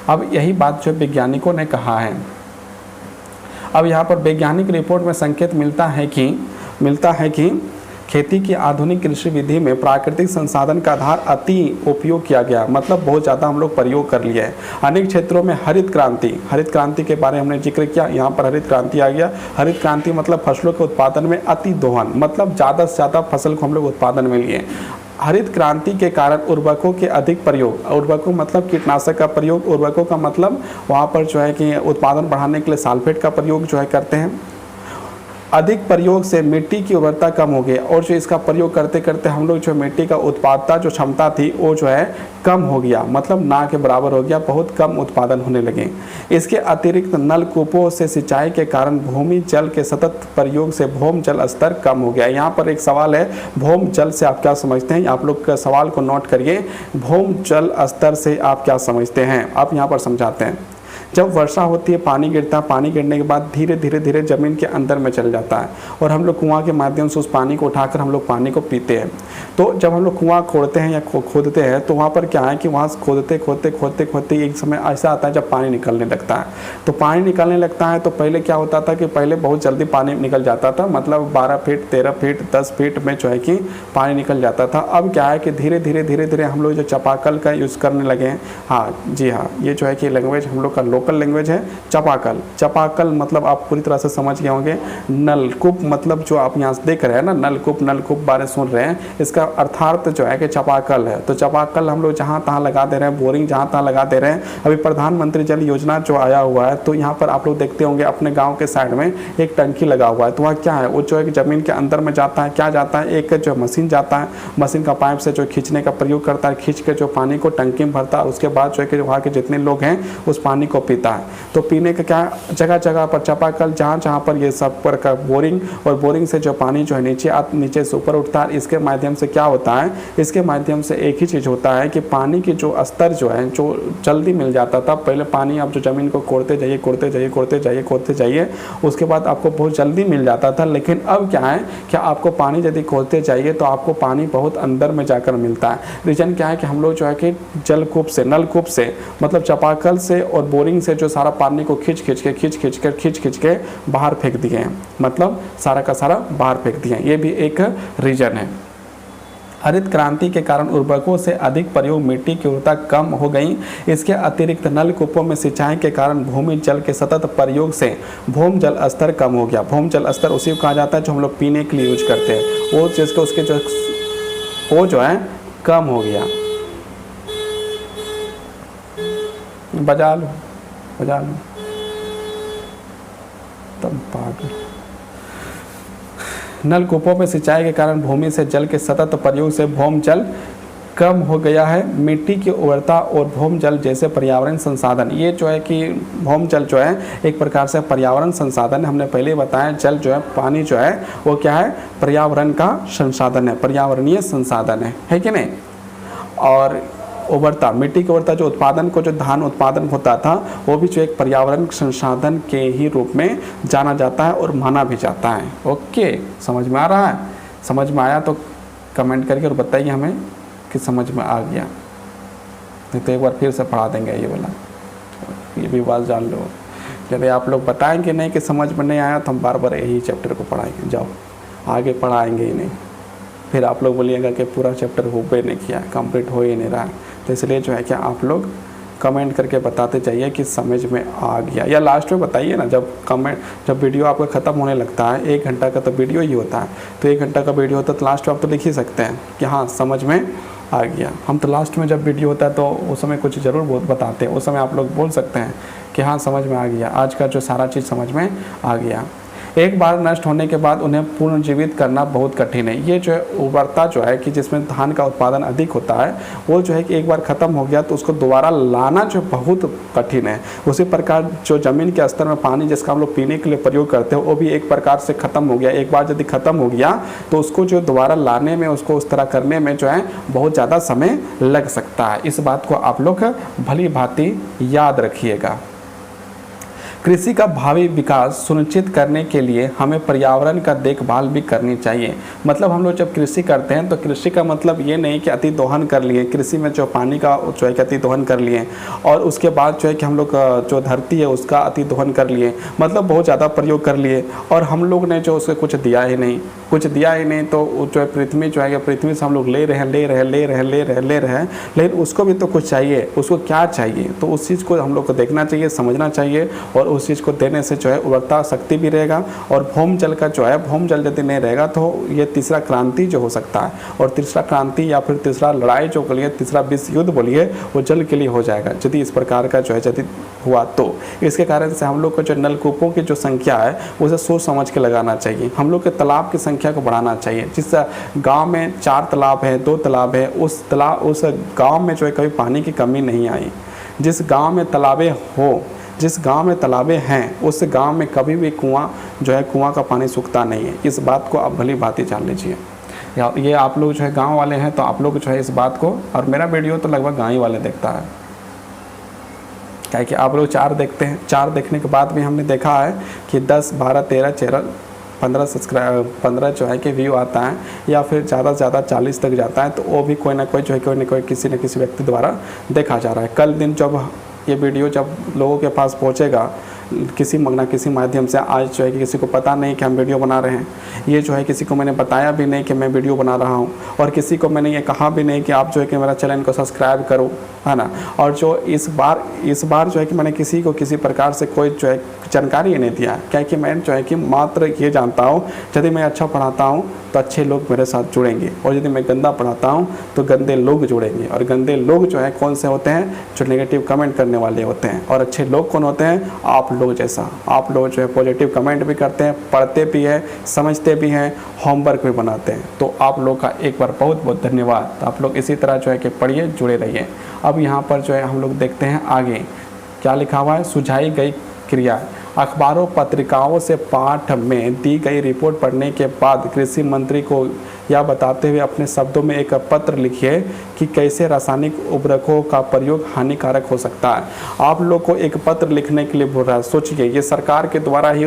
अब यही बात जो वैज्ञानिकों ने कहा है। अब यहाँ पर वैज्ञानिक रिपोर्ट में संकेत मिलता है कि खेती की आधुनिक कृषि विधि में प्राकृतिक संसाधन का आधार अति उपयोग किया गया, मतलब बहुत ज़्यादा हम लोग प्रयोग कर लिया है। अनेक क्षेत्रों में हरित क्रांति के बारे में हमने जिक्र किया, यहाँ पर हरित क्रांति आ गया। हरित क्रांति मतलब फसलों के उत्पादन में अति दोहन, मतलब ज़्यादा से ज़्यादा फसल को हम लोग उत्पादन में लिए। हरित क्रांति के कारण उर्वरकों के अधिक प्रयोग, उर्वरकों मतलब कीटनाशक का प्रयोग, उर्वरकों का मतलब वहाँ पर जो है कि उत्पादन बढ़ाने के लिए सल्फेट का प्रयोग जो है करते हैं। अधिक प्रयोग से मिट्टी की उर्वरता कम हो गई, और जो इसका प्रयोग करते करते हम लोग जो मिट्टी का उत्पादकता जो क्षमता थी वो जो है कम हो गया, मतलब ना के बराबर हो गया, बहुत कम उत्पादन होने लगे। इसके अतिरिक्त नलकूपों से सिंचाई के कारण भूमि जल के सतत प्रयोग से भौम जल स्तर कम हो गया। यहाँ पर एक सवाल है, भौम जल से आप क्या समझते हैं? आप लोग सवाल को नोट करिए, भौम जल स्तर से आप क्या समझते हैं? आप यहाँ पर समझाते हैं। जब वर्षा होती है, पानी गिरता है, पानी गिरने के बाद धीरे धीरे ज़मीन के अंदर में चल जाता है, और हम लोग कुआं के माध्यम से उस पानी को उठाकर हम लोग पानी को पीते हैं। तो जब हम लोग कुआं खोदते हैं या खोदते हैं तो वहाँ पर क्या है कि वहाँ खोदते एक समय ऐसा आता है जब पानी निकलने लगता है। तो पानी निकलने लगता है तो पहले क्या होता था कि पहले बहुत जल्दी पानी निकल जाता था, मतलब 12 फीट 13 फीट 10 फीट में जो है कि पानी निकल जाता था। अब क्या है कि धीरे धीरे हम लोग जो चापाकल का यूज़ करने लगे हैं। हाँ जी हाँ, ये जो है कि लैंग्वेज हम लोग का लोकल लैंग्वेज है चापाकल मतलब आप पूरी तरह से समझ गए होंगे। नलकूप मतलब जो आप यहाँ से देख रहे हैं ना, नलकूप बारे सुन रहे हैं, इसका अर्थार्थ जो है कि चापाकल है। तो चापाकल हम लोग जहाँ तहाँ लगा दे रहे हैं, बोरिंग जहाँ तहाँ लगा दे रहे हैं। अभी प्रधानमंत्री जल योजना जो आया हुआ है तो यहाँ पर आप लोग देखते होंगे अपने गाँव के साइड में एक टंकी लगा हुआ है। तो वहाँ क्या है, वो जो है कि ज़मीन के अंदर में जाता है, क्या जाता है, एक जो मशीन जाता है, मशीन का पाइप से जो खींचने का प्रयोग करता है, खींच के जो पानी को टंकी में भरता है। उसके बाद जो है कि वहाँ के जितने लोग हैं उस पानी को पीता है। तो पीने का क्या, जगह जगह पर चापाकल, जहाँ पर ये सब पर का बोरिंग, और बोरिंग से जो पानी जो है नीचे से ऊपर उठता है। इसके माध्यम से क्या होता है, इसके माध्यम से एक ही चीज़ होता है कि पानी की जो स्तर जो है जो जल्दी मिल जाता था। पहले पानी आप जो ज़मीन को कोड़ते जाइए, उसके बाद आपको बहुत जल्दी मिल जाता था। लेकिन अब क्या है, क्या आपको पानी यदि खोदते जाइए तो आपको पानी बहुत अंदर में जाकर मिलता है। रीज़न क्या है कि हम लोग जो है कि जलकूप से, नलकूप से, मतलब चापाकल से और बोरिंग से जो सारा पानी को खींच खींच के बाहर फेंक दिए हैं, मतलब सारा का सारा बाहर फेंक दिए हैं। ये भी एक रीज़न है। हरित क्रांति के कारण उर्वरकों से अधिक प्रयोग, मिट्टी की उर्वरता कम हो गई। इसके अतिरिक्त नलकूपों में सिंचाई के कारण भूमि जल के सतत प्रयोग से भूमि जल स्तर कम हो गया। भूमि जल स्तर उसी को कहा जाता है जो हम लोग पीने के लिए यूज करते हैं, वो चीज़ को उसके जो है कम हो गया। बजा लो तब पागल। नलकूपों में सिंचाई के कारण भूमि से जल के सतत प्रयोग से भूमि जल कम हो गया है। मिट्टी की उर्वरता और भूमि जल जैसे पर्यावरण संसाधन, ये जो है कि भूमि जल जो है एक प्रकार से पर्यावरण संसाधन, हमने पहले बताया जल जो है, पानी जो है वो क्या है, पर्यावरण का संसाधन है, पर्यावरणीय संसाधन है कि नहीं। और उर्वरता, मिट्टी की उर्वरता, जो उत्पादन को, जो धान उत्पादन होता था वो भी जो एक पर्यावरण संसाधन के ही रूप में जाना जाता है और माना भी जाता है। ओके, समझ में आ रहा है? समझ में आया तो कमेंट करके और बताइए हमें कि समझ में आ गया, नहीं तो एक बार फिर से पढ़ा देंगे ये वाला, ये भी बात जान लो। यदि आप लोग बताएंगे नहीं कि समझ में नहीं आया तो हम बार बार यही चैप्टर को पढ़ाएंगे, जाओ आगे पढ़ाएंगे ही नहीं। फिर आप लोग बोलिएगा कि पूरा चैप्टर हो भी नहीं किया, कंप्लीट हो ही नहीं रहा। तो इसलिए जो है कि आप लोग कमेंट करके बताते जाइए कि समझ में आ गया, या लास्ट में बताइए ना, जब वीडियो आपका ख़त्म होने लगता है, 1 घंटा का तो वीडियो ही होता है, तो 1 घंटा का वीडियो होता है तो लास्ट में आप तो लिख ही सकते हैं कि हाँ समझ में आ गया। हम तो लास्ट में जब वीडियो होता है तो उस समय कुछ ज़रूर बताते हैं, उस समय आप लोग बोल सकते हैं कि हाँ समझ में आ गया, आज का जो सारा चीज़ समझ में आ गया। एक बार नष्ट होने के बाद उन्हें पुनर्जीवित करना बहुत कठिन है। ये जो है उर्वरता जो है कि जिसमें धान का उत्पादन अधिक होता है, वो जो है कि एक बार ख़त्म हो गया तो उसको दोबारा लाना जो बहुत कठिन है। उसी प्रकार जो ज़मीन के स्तर में पानी जिसका हम लोग पीने के लिए प्रयोग करते हैं वो भी एक प्रकार से ख़त्म हो गया। एक बार यदि ख़त्म हो गया तो उसको जो दोबारा लाने में, उसको उस तरह करने में जो है बहुत ज़्यादा समय लग सकता है। इस बात को आप लोग भली भांति याद रखिएगा। कृषि का भावी विकास सुनिश्चित करने के लिए हमें पर्यावरण का देखभाल भी करनी चाहिए। मतलब हम लोग जब कृषि करते हैं तो कृषि का मतलब ये नहीं कि अति दोहन कर लिए, कृषि में जो पानी का जो है कि अति दोहन कर लिए और उसके बाद जो है कि हम लोग जो धरती है उसका अति दोहन कर लिए, मतलब बहुत ज़्यादा प्रयोग कर लिए और हम लोग ने जो उसको कुछ दिया ही नहीं तो जो है पृथ्वी जो है पृथ्वी से हम लोग ले रहे हैं, लेकिन उसको भी तो कुछ चाहिए। उसको क्या चाहिए तो उस चीज़ को हम लोग को देखना चाहिए, समझना चाहिए और उस चीज़ को देने से जो है उर्वरता शक्ति भी रहेगा। और भूमि जल का जो है, भूमि जल यदि नहीं रहेगा तो ये तीसरा क्रांति जो हो सकता है, और तीसरा क्रांति या फिर तीसरा लड़ाई जो बोलिए, तीसरा विश्व युद्ध बोलिए, वो जल के लिए हो जाएगा यदि इस प्रकार का जो है यदि हुआ तो। इसके कारण से हम लोग को जो नलकूपों की जो संख्या है उसे सोच समझ के लगाना चाहिए। हम लोग के तालाब की संख्या को बढ़ाना चाहिए। जिस गांव में 4 तालाब है, 2 तालाब है, उस गांव में जो है कभी पानी की कमी नहीं आई। जिस गांव में तालाबें हैं उस गांव में कभी भी कुआं का पानी सूखता नहीं है। इस बात को आप भली भांति जान लीजिए। ये आप लोग जो है गांव वाले हैं तो आप लोग जो है इस बात को, और मेरा वीडियो तो लगभग गाँव ही वाले देखता है, क्या कि आप लोग 4 देखते हैं। 4 देखने के बाद भी हमने देखा है कि 10, 12, 13, 15 जो है कि व्यू आता है, या फिर ज़्यादा से ज़्यादा 40 तक जाता है, तो वो भी कोई ना कोई जो है किसी न किसी व्यक्ति द्वारा देखा जा रहा है। कल दिन जब ये वीडियो जब लोगों के पास पहुंचेगा किसी माध्यम से, आज जो है कि किसी को पता नहीं कि हम वीडियो बना रहे हैं, ये जो है किसी को मैंने बताया भी नहीं कि मैं वीडियो बना रहा हूँ, और किसी को मैंने ये कहा भी नहीं कि आप जो है कि मेरा चैनल को सब्सक्राइब करो, है ना। और जो इस बार जो है कि मैंने किसी को किसी प्रकार से कोई जो है जानकारी नहीं दिया, क्या कि मैं जो है कि मात्र ये जानता हूँ यदि मैं अच्छा पढ़ाता हूँ तो अच्छे लोग मेरे साथ जुड़ेंगे, और यदि मैं गंदा पढ़ाता हूँ तो गंदे लोग जुड़ेंगे। और गंदे लोग जो है कौन से होते हैं, जो नेगेटिव कमेंट करने वाले होते हैं। और अच्छे लोग कौन होते हैं, आप लोग जैसा। आप लोग जो है पॉजिटिव कमेंट भी करते हैं, पढ़ते भी हैं, समझते भी हैं, होमवर्क भी बनाते हैं। तो आप लोग का एक बार बहुत बहुत धन्यवाद। आप लोग इसी तरह जो है कि पढ़िए, जुड़े रहिए। अब यहाँ पर जो है हम लोग देखते हैं आगे क्या लिखा हुआ है, सुझाई गई क्रिया। अखबारों पत्रिकाओं से पाठ में दी गई रिपोर्ट पढ़ने के बाद कृषि मंत्री को यह बताते हुए अपने शब्दों में एक पत्र लिखिए कि कैसे रासायनिक उर्वरकों का प्रयोग हानिकारक हो सकता है। आप लोग को एक पत्र लिखने के लिए बोल रहा है। सोचिए, ये सरकार के द्वारा ही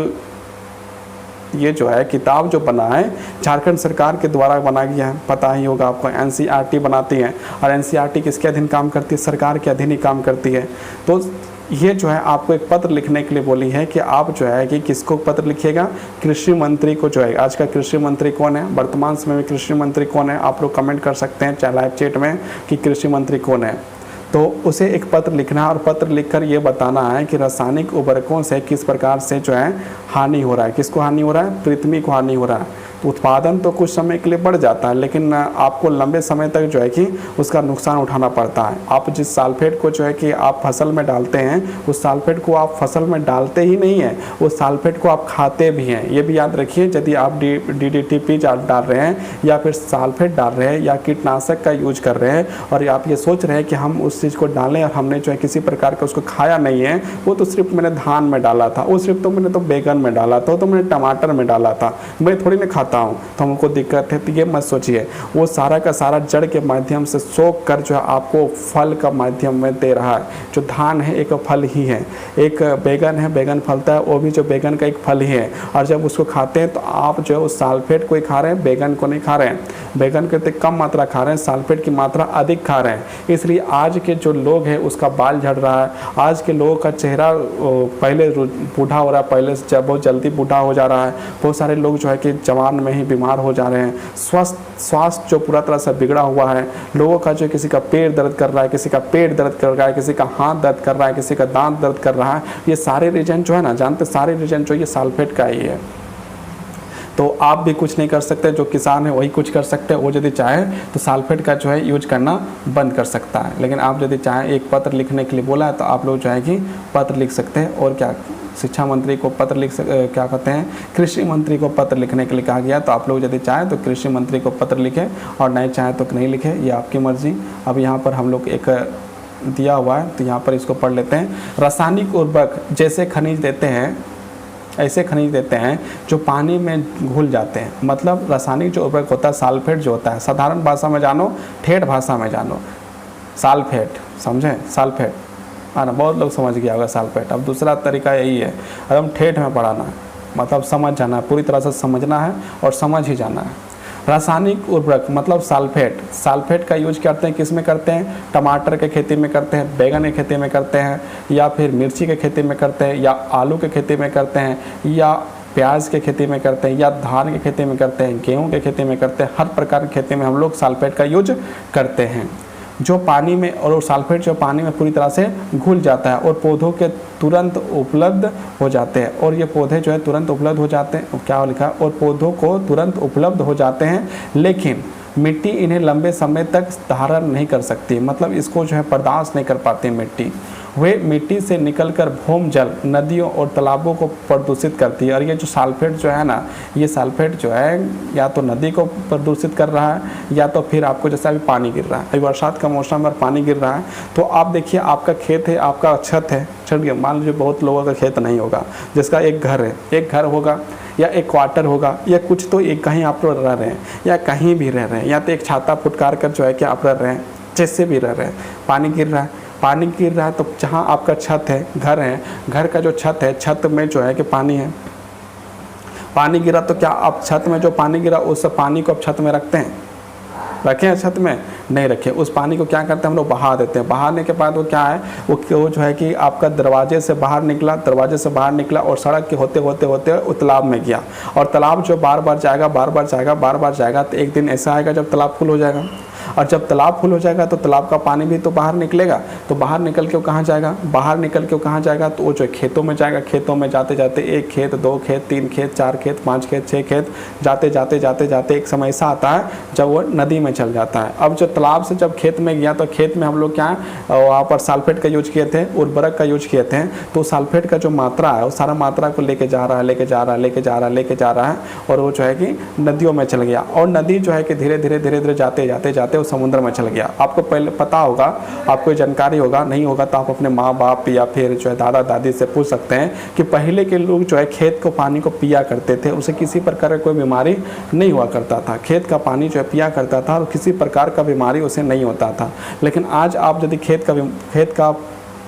ये जो है किताब जो बना है झारखंड सरकार के द्वारा बना गया है। पता ही होगा आपको, एनसीईआरटी बनाती है और एनसीईआरटी किसके अधीन काम करती है, सरकार के अधीन ही काम करती है। तो ये जो है आपको एक पत्र लिखने के लिए बोली है कि आप जो है कि किसको पत्र लिखिएगा, कृषि मंत्री को। जो है आज का कृषि मंत्री कौन है, वर्तमान समय में कृषि मंत्री कौन है, आप लोग कमेंट कर सकते हैं चाहे लाइव चैट में कि कृषि मंत्री कौन है। तो उसे एक पत्र लिखना है और पत्र लिखकर ये बताना है कि रासायनिक उर्वरकों से किस प्रकार से जो है हानि हो रहा है। किसको हानि हो रहा है, पृथ्वी को हानि हो रहा है। तो उत्पादन तो कुछ समय के लिए बढ़ जाता है, लेकिन आपको लंबे समय तक जो है कि उसका नुकसान उठाना पड़ता है। आप जिस सल्फेट को जो है कि आप फसल में डालते हैं, उस सल्फेट को आप फसल में डालते ही नहीं है, उस सल्फेट को आप खाते भी हैं। ये भी याद रखिए, यदि आप DDT डाल रहे हैं या फिर सल्फेट डाल रहे हैं या कीटनाशक का यूज कर रहे हैं और आप ये सोच रहे हैं कि हम उस चीज़ को डालें और हमने जो है किसी प्रकार का उसको खाया नहीं है, वो तो सिर्फ मैंने धान में डाला था, वो सिर्फ तो मैंने तो बैगन में डाला था, तो मैंने टमाटर में डाला था, मैं थोड़ी ना खाता हूँ, तो हमको दिक्कत है। तो ये मत सोचिए, वो सारा का सारा जड़ के माध्यम से सोख कर जो है आपको फल का माध्यम में दे रहा है। जो धान है एक फल ही है, एक बैगन है, बैगन फलता है, वो भी जो बैगन का एक फल ही है। और जब उसको खाते हैं तो आप जो है उस सल्फेट को ही खा रहे हैं, बैगन को नहीं खा रहे हैं। बैगन के कम मात्रा खा रहे हैं, सल्फेट की मात्रा अधिक खा रहे हैं। इसलिए आज के जो लोग हैं उसका बाल झड़ रहा है, आज के लोगों का चेहरा पहले बूढ़ा हो रहा है, पहले से बहुत जल्दी बूढ़ा हो जा रहा है। बहुत सारे लोग जो है कि जवान में ही बीमार हो जा रहे हैं। स्वास्थ्य जो पूरा तरह से बिगड़ा हुआ है। लोगों का जो किसी का पेट दर्द कर रहा है, किसी का पेट दर्द कर रहा है, किसी का हाथ दर्द कर रहा है, किसी का दांत दर्द कर रहा है। ये सारे रीजन जो है ना, जानते सारे रीजन जो ये सल्फेट का ही है। तो आप भी कुछ नहीं कर सकते, जो किसान है वही कुछ कर सकते हैं। वो यदि चाहे तो सल्फेट का जो है यूज करना बंद कर सकता है। लेकिन आप यदि चाहें, एक पत्र लिखने के लिए बोला है तो आप लोग जो है कि पत्र लिख सकते हैं। और क्या, शिक्षा मंत्री को पत्र क्या कहते हैं, कृषि मंत्री को पत्र लिखने के लिए कहा गया। तो आप लोग यदि चाहें तो कृषि मंत्री को पत्र लिखें और नहीं चाहें तो नहीं लिखें, ये आपकी मर्जी। अब यहाँ पर हम लोग एक दिया हुआ है तो यहाँ पर इसको पढ़ लेते हैं। रासायनिक उर्वरक जैसे खनिज देते हैं, ऐसे खनिज देते हैं जो पानी में घुल जाते हैं। मतलब रासायनिक जो उर्वरक होता है, सल्फेट जो होता है, साधारण भाषा में जानो, ठेठ भाषा में जानो, सल्फेट, समझें, सल्फेट, है ना, बहुत लोग समझ गया होगा सल्फेट। अब दूसरा तरीका यही है, एकदम ठेठ में पढ़ाना है, मतलब समझ जाना है, पूरी तरह से समझना है और समझ ही जाना है। रासायनिक उर्वरक मतलब सल्फेट। सल्फेट का यूज करते हैं, किस में करते हैं, टमाटर के खेती में करते हैं, बैगन की खेती में करते हैं, या फिर मिर्ची के खेती में करते हैं, या आलू के खेती में करते हैं, या प्याज के खेती में करते हैं, या धान की खेती में करते हैं, गेहूं के खेती में करते हैं। हर प्रकार की खेती में हम लोग सल्फेट का यूज करते हैं। जो पानी में, और वो सल्फेट जो पानी में पूरी तरह से घुल जाता है और पौधों के तुरंत उपलब्ध हो जाते हैं। और ये पौधे जो है तुरंत उपलब्ध हो जाते हैं, क्या लिखा है, और पौधों को तुरंत उपलब्ध हो जाते हैं, लेकिन मिट्टी इन्हें लंबे समय तक धारण नहीं कर सकती। मतलब इसको जो है बर्दाश्त नहीं कर पाती मिट्टी। वे मिट्टी से निकलकर भूम जल, नदियों और तालाबों को प्रदूषित करती है। और ये जो सल्फेट जो है ना, ये सल्फेट जो है या तो नदी को प्रदूषित कर रहा है, या तो फिर आपको जैसा अभी पानी गिर रहा है, अभी बरसात का मौसम में पानी गिर रहा है, तो आप देखिए आपका खेत है, आपका छत है, चलिए मान लीजिए बहुत लोगों का खेत नहीं होगा, जिसका एक घर है, एक घर होगा या एक क्वार्टर होगा, या कुछ तो एक कहीं आप लोग रह रहे हैं, या कहीं भी रह रहे हैं, या तो एक छाता फुटकार कर जो है कि आप रह रहे हैं, जैसे भी रह रहे हैं, पानी गिर रहा है, पानी गिर रहा है, तो जहाँ आपका छत है, घर है, घर का जो छत है, छत में जो है कि पानी है, पानी गिरा, तो क्या आप छत में जो पानी गिरा उस पानी को आप छत में रखते हैं, रखे हैं छत में, नहीं रखे। उस पानी को क्या करते हैं हम लोग, बहा देते हैं। बहाने के बाद वो क्या है, वो जो है कि आपका दरवाजे से बाहर निकला, दरवाजे से बाहर निकला और सड़क के होते होते होते वो तालाब में गया। और तालाब जो बार बार जाएगा, बार बार जाएगा, बार बार जाएगा, तो एक दिन ऐसा आएगा जब तालाब फुल हो जाएगा। और जब तालाब फुल हो जाएगा तो तालाब का पानी भी तो बाहर निकलेगा, तो बाहर निकल के वो कहाँ जाएगा, बाहर निकल के वो कहाँ जाएगा, तो वो जो खेतों में जाएगा। खेतों में जाते जाते एक खेत, दो खेत, तीन खेत, चार खेत, पाँच खेत, छः खेत, जाते जाते जाते जाते एक समय ऐसा आता है जब वो नदी में चल जाता है। अब जो तालाब से जब खेत में गया, तो खेत में हम लोग क्या है, वहाँ पर सल्फेट का यूज किए थे, उर्वरक का यूज किए थे। तो सल्फेट का जो मात्रा है वो सारा मात्रा को लेके जा रहा है, लेके जा रहा है, लेके जा रहा है, लेके जा रहा है, और वो जो है कि नदियों में चल गया। और नदी जो है कि धीरे धीरे धीरे धीरे जाते जाते जाते वो समुद्र में चल गया। आपको पहले पता होगा, आपको जानकारी होगा, नहीं होगा तो आप अपने माँ बाप या फिर जो है दादा दादी से पूछ सकते हैं कि पहले के लोग जो है खेत को पानी को पिया करते थे, उसे किसी प्रकार का कोई बीमारी नहीं हुआ करता था। खेत का पानी जो है पिया करता था और किसी प्रकार का बीमारी उसे नहीं होता था। लेकिन आज आप यदि खेत का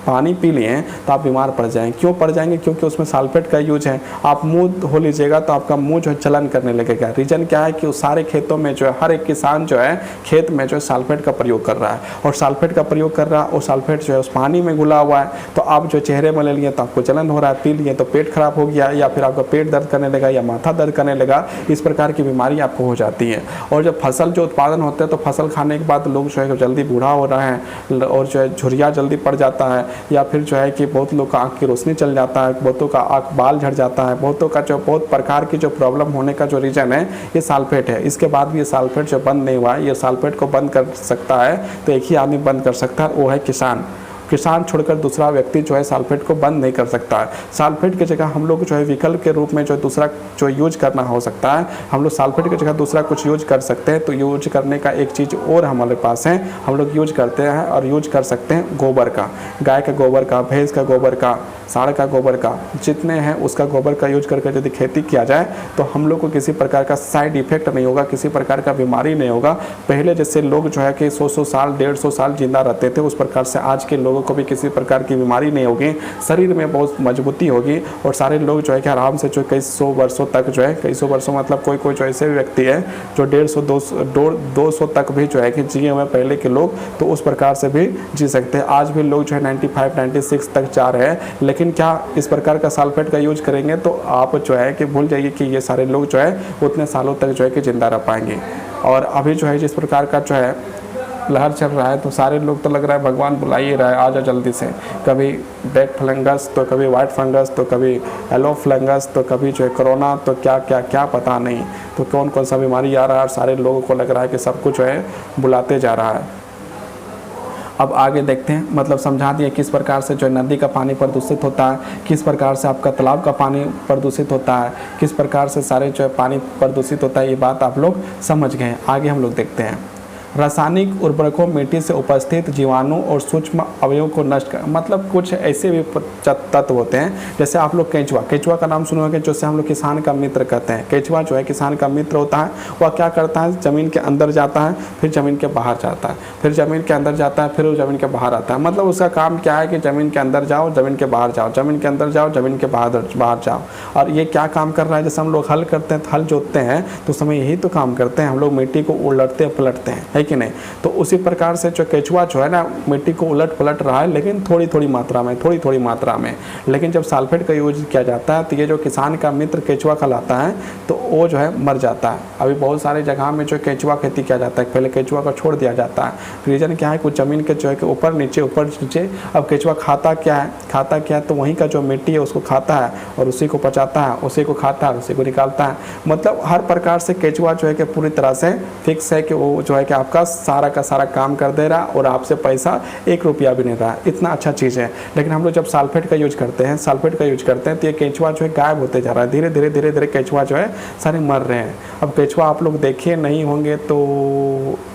पानी पी लिए तो आप बीमार पड़ जाएंगे। क्यों पड़ जाएंगे? क्योंकि उसमें सल्फेट का यूज है। आप मुंह धो लीजिएगा तो आपका मुंह जो है चलन करने लगेगा। रीज़न क्या है कि उस सारे खेतों में जो है हर एक किसान जो है खेत में जो है सल्फेट का प्रयोग कर रहा है, और सल्फेट का प्रयोग कर रहा है और सल्फेट जो है उस पानी में घुला हुआ है। तो आप जो चेहरे में ले लिए तो आपको जलन हो रहा है, पी लिए तो पेट खराब हो गया, या फिर आपका पेट दर्द करने लगा या माथा दर्द करने लगा। इस प्रकार की बीमारी आपको हो जाती है। और जब फसल जो उत्पादन होते हैं तो फसल खाने के बाद लोग जो है जल्दी बूढ़ा हो रहे हैं, और जो है झुर्रियाँ जल्दी पड़ जाता है, या फिर जो है कि बहुत लोग का आँख की रोशनी चल जाता है, बहुतों का आँख बाल झड़ जाता है, बहुतों का जो बहुत प्रकार की जो प्रॉब्लम होने का जो रीज़न है ये सल्फेट है। इसके बाद भी ये सल्फेट जो बंद नहीं हुआ है, ये सल्फेट को बंद कर सकता है तो एक ही आदमी बंद कर सकता है, वो है किसान। किसान छोड़कर दूसरा व्यक्ति जो है सल्फेट को बंद नहीं कर सकता है। सल्फेट की जगह हम लोग जो है विकल्प के रूप में जो दूसरा जो यूज करना हो सकता है, हम लोग सल्फेट की जगह दूसरा कुछ यूज कर सकते हैं। तो यूज करने का एक चीज़ और हमारे पास है, हम लोग यूज करते हैं और यूज कर सकते हैं गोबर का, गाय का गोबर का, भैंस का गोबर का, साढ़ का गोबर का, जितने हैं उसका गोबर का यूज करके यदि खेती किया जाए तो हम लोग को किसी प्रकार का साइड इफेक्ट नहीं होगा, किसी प्रकार का बीमारी नहीं होगा। पहले जैसे लोग जो है कि 100 साल 150 साल जिंदा रहते थे, उस प्रकार से आज के लोगों को भी किसी प्रकार की बीमारी नहीं होगी, शरीर में बहुत मजबूती होगी, और सारे लोग जो है कि आराम से जो कई सौ वर्षों तक जो है, कई सौ वर्षों मतलब कोई कोई जो ऐसे व्यक्ति है जो 150-200 तक भी जो है कि जिए हुए पहले के लोग, तो उस प्रकार से भी जी सकते हैं। आज भी लोग जो है 95-96 तक जा रहे हैं, लेकिन क्या इस प्रकार का सल्फेट का यूज करेंगे तो आप जो है कि भूल जाइए कि ये सारे लोग जो है उतने सालों तक जो है कि जिंदा रह पाएंगे। और अभी जो है जिस प्रकार का जो है लहर चल रहा है तो सारे लोग तो लग रहा है भगवान बुला ही रहा है, आ जा जल्दी से। कभी ब्लैक फंगस तो कभी वाइट फंगस तो कभी येलो फंगस तो कभी जो है कोरोना, तो क्या क्या क्या पता नहीं, तो कौन कौन सा बीमारी आ रहा है, और सारे लोगों को लग रहा है कि सब कुछ जो है बुलाते जा रहा है। अब आगे देखते हैं, मतलब समझा दिए किस प्रकार से जो नदी का पानी प्रदूषित होता है, किस प्रकार से आपका तालाब का पानी प्रदूषित होता है, किस प्रकार से सारे जो पानी प्रदूषित होता है, ये बात आप लोग समझ गए। आगे हम लोग देखते हैं, रासायनिक उर्वरकों मिट्टी से उपस्थित जीवाणु और सूक्ष्म अवयवों को नष्ट कर, मतलब कुछ ऐसे भी तत्व होते हैं, जैसे आप लोग केंचुआ का नाम सुने होंगे, जिससे हम लोग किसान का मित्र कहते हैं। केंचुआ जो है किसान का मित्र होता है। वह क्या करता है, ज़मीन के अंदर जाता है, फिर ज़मीन के बाहर जाता है, फिर ज़मीन के अंदर जाता है, फिर वो ज़मीन के बाहर आता है। मतलब उसका काम क्या है कि ज़मीन के अंदर जाओ, ज़मीन के बाहर जाओ, ज़मीन के अंदर जाओ, ज़मीन के बाहर जाओ। और ये क्या काम कर रहा है, जैसे हम लोग हल करते हैं, हल जोतते हैं तो समय यही तो काम करते हैं, हम लोग मिट्टी को उलटते पलटते हैं, है कि नहीं। तो उसी प्रकार से जो केंचुआ जो है ना मिट्टी को उलट पलट रहा है, लेकिन थोड़ी थोड़ी मात्रा में। लेकिन जब सल्फेट का यूज किया जाता है तो ये जो किसान का मित्र केंचुआ कहलाता है, तो वो जो है मर जाता है। अभी बहुत सारे जगह में जो केंचुआ खेती किया जाता है, पहले केंचुआ को छोड़ दिया जाता है। रीज़न क्या है, कुछ ज़मीन के जो है कि ऊपर नीचे। अब केंचुआ खाता क्या है, तो वहीं का जो मिट्टी है उसको खाता है और उसी को पचाता है, उसी को खाता है, उसी को निकालता है। मतलब हर प्रकार से केंचुआ जो है कि पूरी तरह से फिक्स है कि वो जो है कि आपका सारा का सारा काम कर दे रहा है और आपसे पैसा 1 रुपया भी नहीं रहा है। इतना अच्छा चीज़ है। लेकिन हम लोग जब सल्फेट का यूज करते हैं तो ये केंचुआ जो है गायब होते जा रहा है। धीरे धीरे केंचुआ जो है सारे मर रहे हैं। अब केंचुआ आप लोग देखे नहीं होंगे तो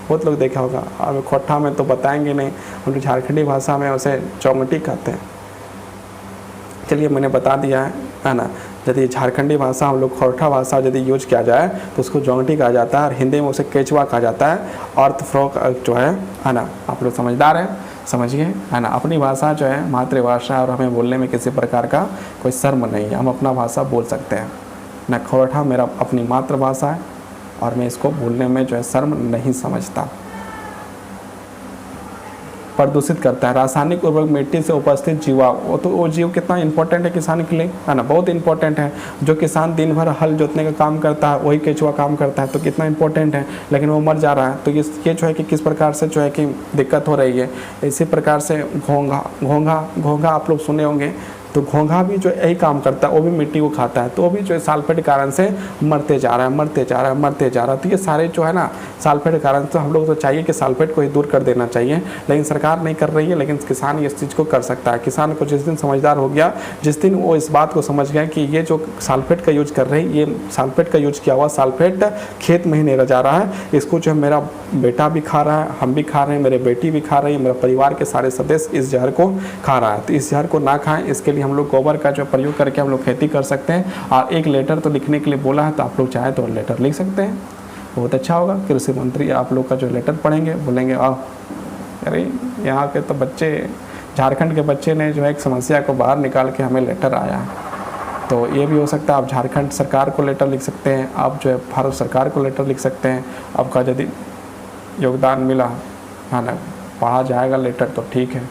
बहुत लोग देखा होगा, अब खोट्ठा में तो बताएंगे नहीं, हम लोग झारखंडी भाषा में उसे चौंगटी कहते हैं। चलिए मैंने बता दिया है ना। यदि झारखंडी भाषा हम लोग खोरठा भाषा यदि यूज किया जाए तो उसको जोंगटी कहा जाता है, और हिंदी में उसे केंचुआ कहा जाता है। अर्थ फ्रॉक जो है ना, आप लोग समझदार हैं, समझिए, है ना। अपनी भाषा जो है मातृभाषा है और हमें बोलने में किसी प्रकार का कोई शर्म नहीं है, हम अपना भाषा बोल सकते हैं ना। खोरठा मेरा अपनी मातृभाषा है और मैं इसको बोलने में जो है शर्म नहीं समझता। प्रदूषित करता है रासायनिक उर्वरक मिट्टी से उपस्थित जीवा, तो वो जीव कितना इंपॉर्टेंट है किसान के लिए, है ना, बहुत इंपॉर्टेंट है। जो किसान दिन भर हल जोतने का काम करता है वही केंचुआ काम करता है, तो कितना इंपॉर्टेंट है, लेकिन वो मर जा रहा है। तो ये जो है कि किस प्रकार से जो है कि दिक्कत हो रही है। इसी प्रकार से घोंघा आप लोग सुने होंगे, तो घोंघा भी जो यही काम करता है, वो भी मिट्टी को खाता है, तो वो भी जो है सल्फेट के कारण से मरते जा रहा है, मरते जा रहा है, मरते जा रहा है। तो ये सारे जो है ना सल्फेट के कारण, तो हम लोग तो चाहिए कि सल्फेट को ही दूर कर देना चाहिए, लेकिन सरकार नहीं कर रही है। लेकिन किसान इस चीज़ को कर सकता है। किसान को जिस दिन समझदार हो गया, जिस दिन वो इस बात को समझ गया कि ये जो सल्फेट का यूज कर रहे हैं, ये सल्फेट का यूज किया हुआ सल्फेट खेत में ही नहीं जा रहा है, इसको जो है मेरा बेटा भी खा रहा है, हम भी खा रहे हैं, मेरे बेटी भी खा रही है, मेरा परिवार के सारे सदस्य इस जहर को खा रहा है, तो इस जहर को ना खाएं। इसके लिए हम लोग गोबर का जो प्रयोग करके हम लोग खेती कर सकते हैं। और एक लेटर तो लिखने के लिए बोला है, तो आप लोग चाहे तो लेटर लिख सकते हैं, बहुत अच्छा होगा। कृषि मंत्री आप लोग का जो लेटर पढ़ेंगे, बोलेंगे आओ, अरे यहाँ के तो बच्चे, झारखंड के बच्चे ने जो है एक समस्या को बाहर निकाल के हमें लेटर आया है। तो ये भी हो सकता है, आप झारखंड सरकार को लेटर लिख सकते हैं, आप जो है भारत सरकार को लेटर लिख सकते हैं। आपका यदि योगदान मिला है ना, पढ़ा जाएगा लेटर तो ठीक है।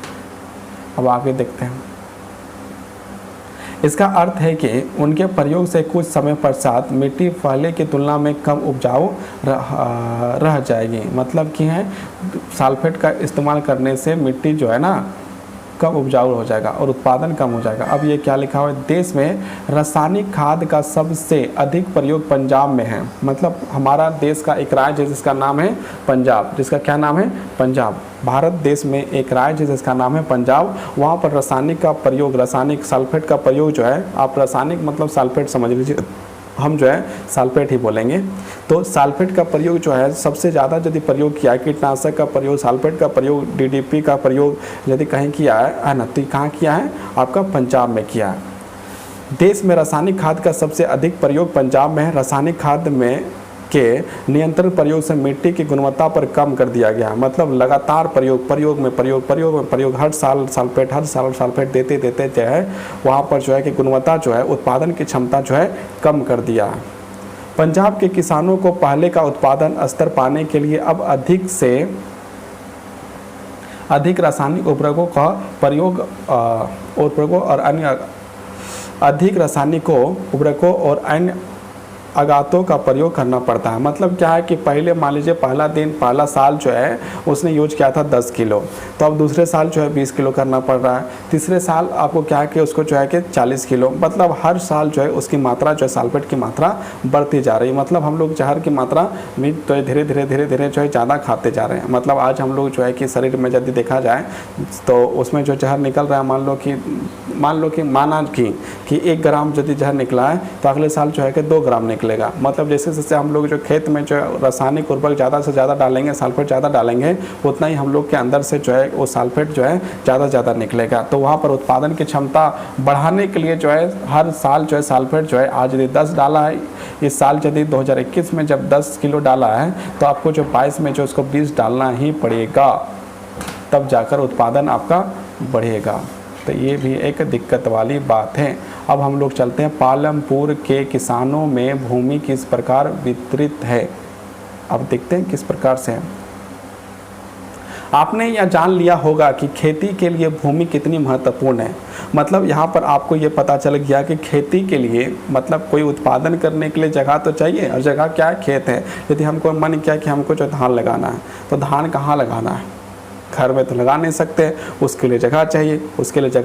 अब आगे देखते हैं। इसका अर्थ है कि उनके प्रयोग से कुछ समय पश्चात मिट्टी पहले की तुलना में कम उपजाऊ रह जाएगी। मतलब कि है सल्फेट का इस्तेमाल करने से मिट्टी जो है ना कम उपजाऊ हो जाएगा और उत्पादन कम हो जाएगा। अब ये क्या लिखा हुआ है, देश में रासायनिक खाद का सबसे अधिक प्रयोग पंजाब में है। मतलब हमारा देश का एक राज्य है जिसका नाम है पंजाब, जिसका क्या नाम है, पंजाब। भारत देश में एक राज्य है जिसका नाम है पंजाब, वहाँ पर रासायनिक का प्रयोग, रासायनिक सल्फेट का प्रयोग जो है, आप रासायनिक मतलब सल्फेट समझ लीजिए, हम जो है सल्फेट ही बोलेंगे। तो सल्फेट का प्रयोग जो है सबसे ज़्यादा यदि प्रयोग किया है, कीटनाशक का प्रयोग, सल्फेट का प्रयोग, डीडीपी का प्रयोग यदि कहीं किया है ना, तो कहाँ किया है, आपका पंजाब में किया है। देश में रासायनिक खाद का सबसे अधिक प्रयोग पंजाब में है। रासायनिक खाद में के नियंत्रण प्रयोग से मिट्टी की गुणवत्ता पर कम कर दिया गया। मतलब लगातार प्रयोग में प्रयोग, हर साल सल्फेट देते जो है वहाँ पर जो है कि गुणवत्ता जो है, उत्पादन की क्षमता जो है कम कर दिया। पंजाब के किसानों को पहले का उत्पादन स्तर पाने के लिए अब अधिक से अधिक रासायनिक उर्वरकों का प्रयोग और अन्य अधिक रासायनिकों उर्वरकों और अन्य आगातों का प्रयोग करना पड़ता है। मतलब क्या है कि पहले मान लीजिए पहला साल जो है उसने यूज किया था 10 किलो, तो अब दूसरे साल जो है 20 किलो करना पड़ रहा है, तीसरे साल आपको क्या है कि उसको जो है कि 40 किलो, मतलब हर साल जो है उसकी मात्रा जो है सल्फेट की मात्रा बढ़ती जा रही है। मतलब हम लोग जहर की मात्रा में तो धीरे धीरे जो है ज़्यादा खाते जा रहे हैं। मतलब आज हम लोग जो है कि शरीर में यदि देखा जाए तो उसमें जो जहर निकल रहा है, माना कि 1 ग्राम यदि जहर निकला है तो अगले साल जो है कि 2 ग्राम निकलेगा। मतलब जैसे जैसे हम लोग जो खेत में जो रासायनिक उर्वरक ज़्यादा से ज़्यादा डालेंगे, सल्फेट ज़्यादा डालेंगे, उतना ही हम लोग के अंदर से जो है वो सल्फेट जो है ज़्यादा से ज़्यादा निकलेगा। तो वहाँ पर उत्पादन की क्षमता बढ़ाने के लिए जो है हर साल जो है सल्फेट जो है, आज यदि 10 डाला है, इस साल यदि 2021 में जब 10 किलो डाला है तो आपको जो 22 में जो उसको 20 डालना ही पड़ेगा, तब जाकर उत्पादन आपका बढ़ेगा। तो ये भी एक दिक्कत वाली बात है। अब हम लोग चलते हैं, पालमपुर के किसानों में भूमि किस प्रकार वितरित है। अब देखते हैं किस प्रकार से है। आपने यह जान लिया होगा कि खेती के लिए भूमि कितनी महत्वपूर्ण है। मतलब यहाँ पर आपको ये पता चल गया कि खेती के लिए मतलब कोई उत्पादन करने के लिए जगह तो चाहिए, और जगह क्या है, खेत है। यदि हमको मन किया कि हमको जो धान लगाना है, तो धान कहाँ लगाना है, घर में तो लगा नहीं सकते, उसके लिए जगह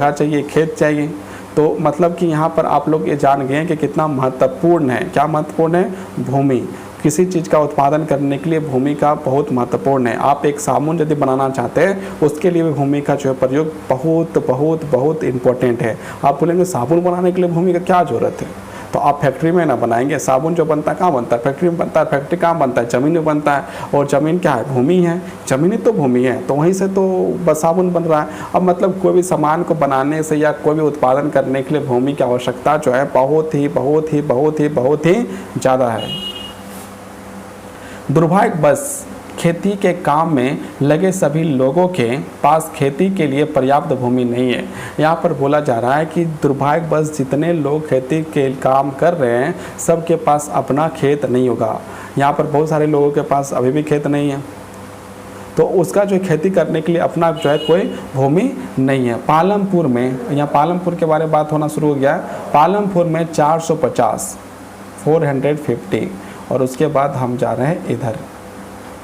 चाहिए, खेत चाहिए। तो मतलब कि यहाँ पर आप लोग ये जान गए कि कितना महत्वपूर्ण है, क्या महत्वपूर्ण है, भूमि। किसी चीज़ का उत्पादन करने के लिए भूमि का बहुत महत्वपूर्ण है। आप एक साबुन यदि बनाना चाहते हैं, उसके लिए भी भूमि का जो है प्रयोग बहुत इम्पोर्टेंट है। आप बोलेंगे साबुन बनाने के लिए भूमि का क्या ज़रूरत है, तो आप फैक्ट्री में ना बनाएंगे। साबुन जो बनता है कहाँ बनता है, फैक्ट्री में बनता है। फैक्ट्री कहाँ बनता है, ज़मीन में बनता है, और ज़मीन क्या है, भूमि है। ज़मीन ही तो भूमि है, तो वहीं से तो बस साबुन बन रहा है। अब मतलब कोई भी सामान को बनाने से या कोई भी उत्पादन करने के लिए भूमि की आवश्यकता जो है बहुत ही ज़्यादा है। दुर्भाग्यवश खेती के काम में लगे सभी लोगों के पास खेती के लिए पर्याप्त भूमि नहीं है। यहाँ पर बोला जा रहा है कि दुर्भाग्यवश जितने लोग खेती के काम कर रहे हैं, सबके पास अपना खेत नहीं होगा। यहाँ पर बहुत सारे लोगों के पास अभी भी खेत नहीं है, तो उसका जो खेती करने के लिए अपना जो है कोई भूमि नहीं है। पालमपुर में, यहाँ पालमपुर के बारे में बात होना शुरू हो गया। पालमपुर में 450 और उसके बाद हम जा रहे हैं इधर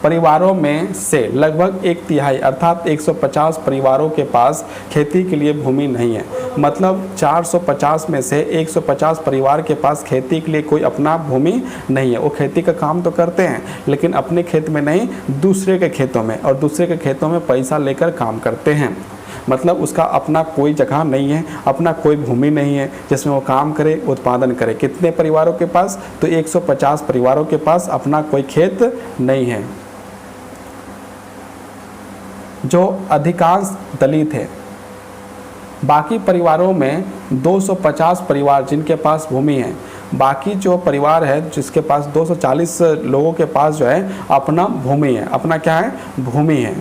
परिवारों में से लगभग 1/3 अर्थात 150 परिवारों के पास खेती के लिए भूमि नहीं है। मतलब 450 में से 150 परिवार के पास खेती के लिए कोई अपना भूमि नहीं है। वो खेती का काम तो करते हैं लेकिन अपने खेत में नहीं, दूसरे के खेतों में, और दूसरे के खेतों में पैसा लेकर काम करते हैं। मतलब उसका अपना कोई जगह नहीं है, अपना कोई भूमि नहीं है जिसमें वो काम करे, उत्पादन करे। कितने परिवारों के पास? तो 150 परिवारों के पास अपना कोई खेत नहीं है। जो अधिकांश दलित है। बाकी परिवारों में 250 परिवार जिनके पास भूमि है। बाकी जो परिवार है जिसके पास 240 लोगों के पास जो है अपना भूमि है। अपना क्या है? भूमि है।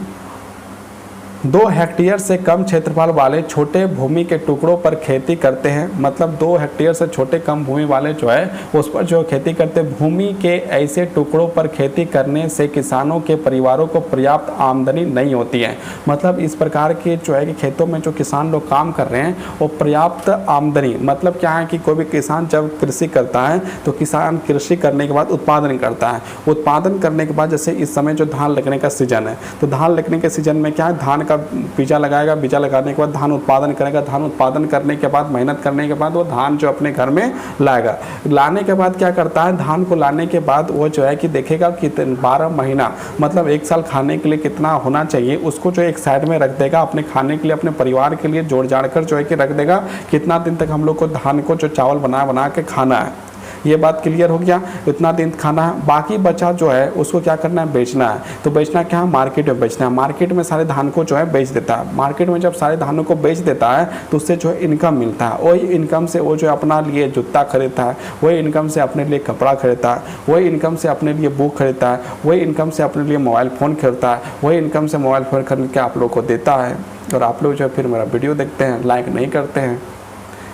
2 हेक्टेयर से कम क्षेत्रफल वाले छोटे भूमि के टुकड़ों पर खेती करते हैं। मतलब 2 हेक्टेयर से छोटे कम भूमि वाले जो है उस पर जो खेती करते हैं। भूमि के ऐसे टुकड़ों पर खेती करने से किसानों के परिवारों को पर्याप्त आमदनी नहीं होती है। मतलब इस प्रकार के जो है कि खेतों में जो किसान लोग काम कर रहे हैं वो पर्याप्त आमदनी, मतलब क्या है कि कोई भी किसान जब कृषि करता है तो किसान कृषि करने के बाद उत्पादन करता है। उत्पादन करने के बाद जैसे इस समय जो धान लगने का सीजन है तो धान लगने के सीजन में क्या है, धान का बीजा लगाएगा, बीजा लगाने के बाद धान उत्पादन करेगा। धान उत्पादन करने के बाद, मेहनत करने के बाद वो धान जो अपने घर में लाएगा। लाने के बाद क्या करता है, धान को लाने के बाद वो जो है कि देखेगा कि 12 महीना मतलब 1 साल खाने के लिए कितना होना चाहिए, उसको जो एक साइड में रख देगा अपने खाने के लिए, अपने परिवार के लिए जोड़ जाड़ कर जो है कि रख देगा कितना दिन तक हम लोग को धान को जो चावल बना के खाना है। ये बात क्लियर हो गया, इतना दिन खाना है। बाकी बचा जो है उसको क्या करना है, बेचना है। तो बेचना क्या है, मार्केट में बेचना है। मार्केट में सारे धान को जो है बेच देता है। मार्केट में जब सारे धानों को बेच देता है तो उससे जो है इनकम मिलता है। वही इनकम से वो जो अपना लिए जूता खरीदता है, वही इनकम से अपने लिए कपड़ा खरीदता है, वही इनकम से अपने लिए बुक खरीदता है, वही इनकम से अपने लिए मोबाइल फ़ोन खरीदता है, वही इनकम से मोबाइल फ़ोन खरीद के आप लोग को देता है। और आप लोग जो है फिर मेरा वीडियो देखते हैं, लाइक नहीं करते हैं,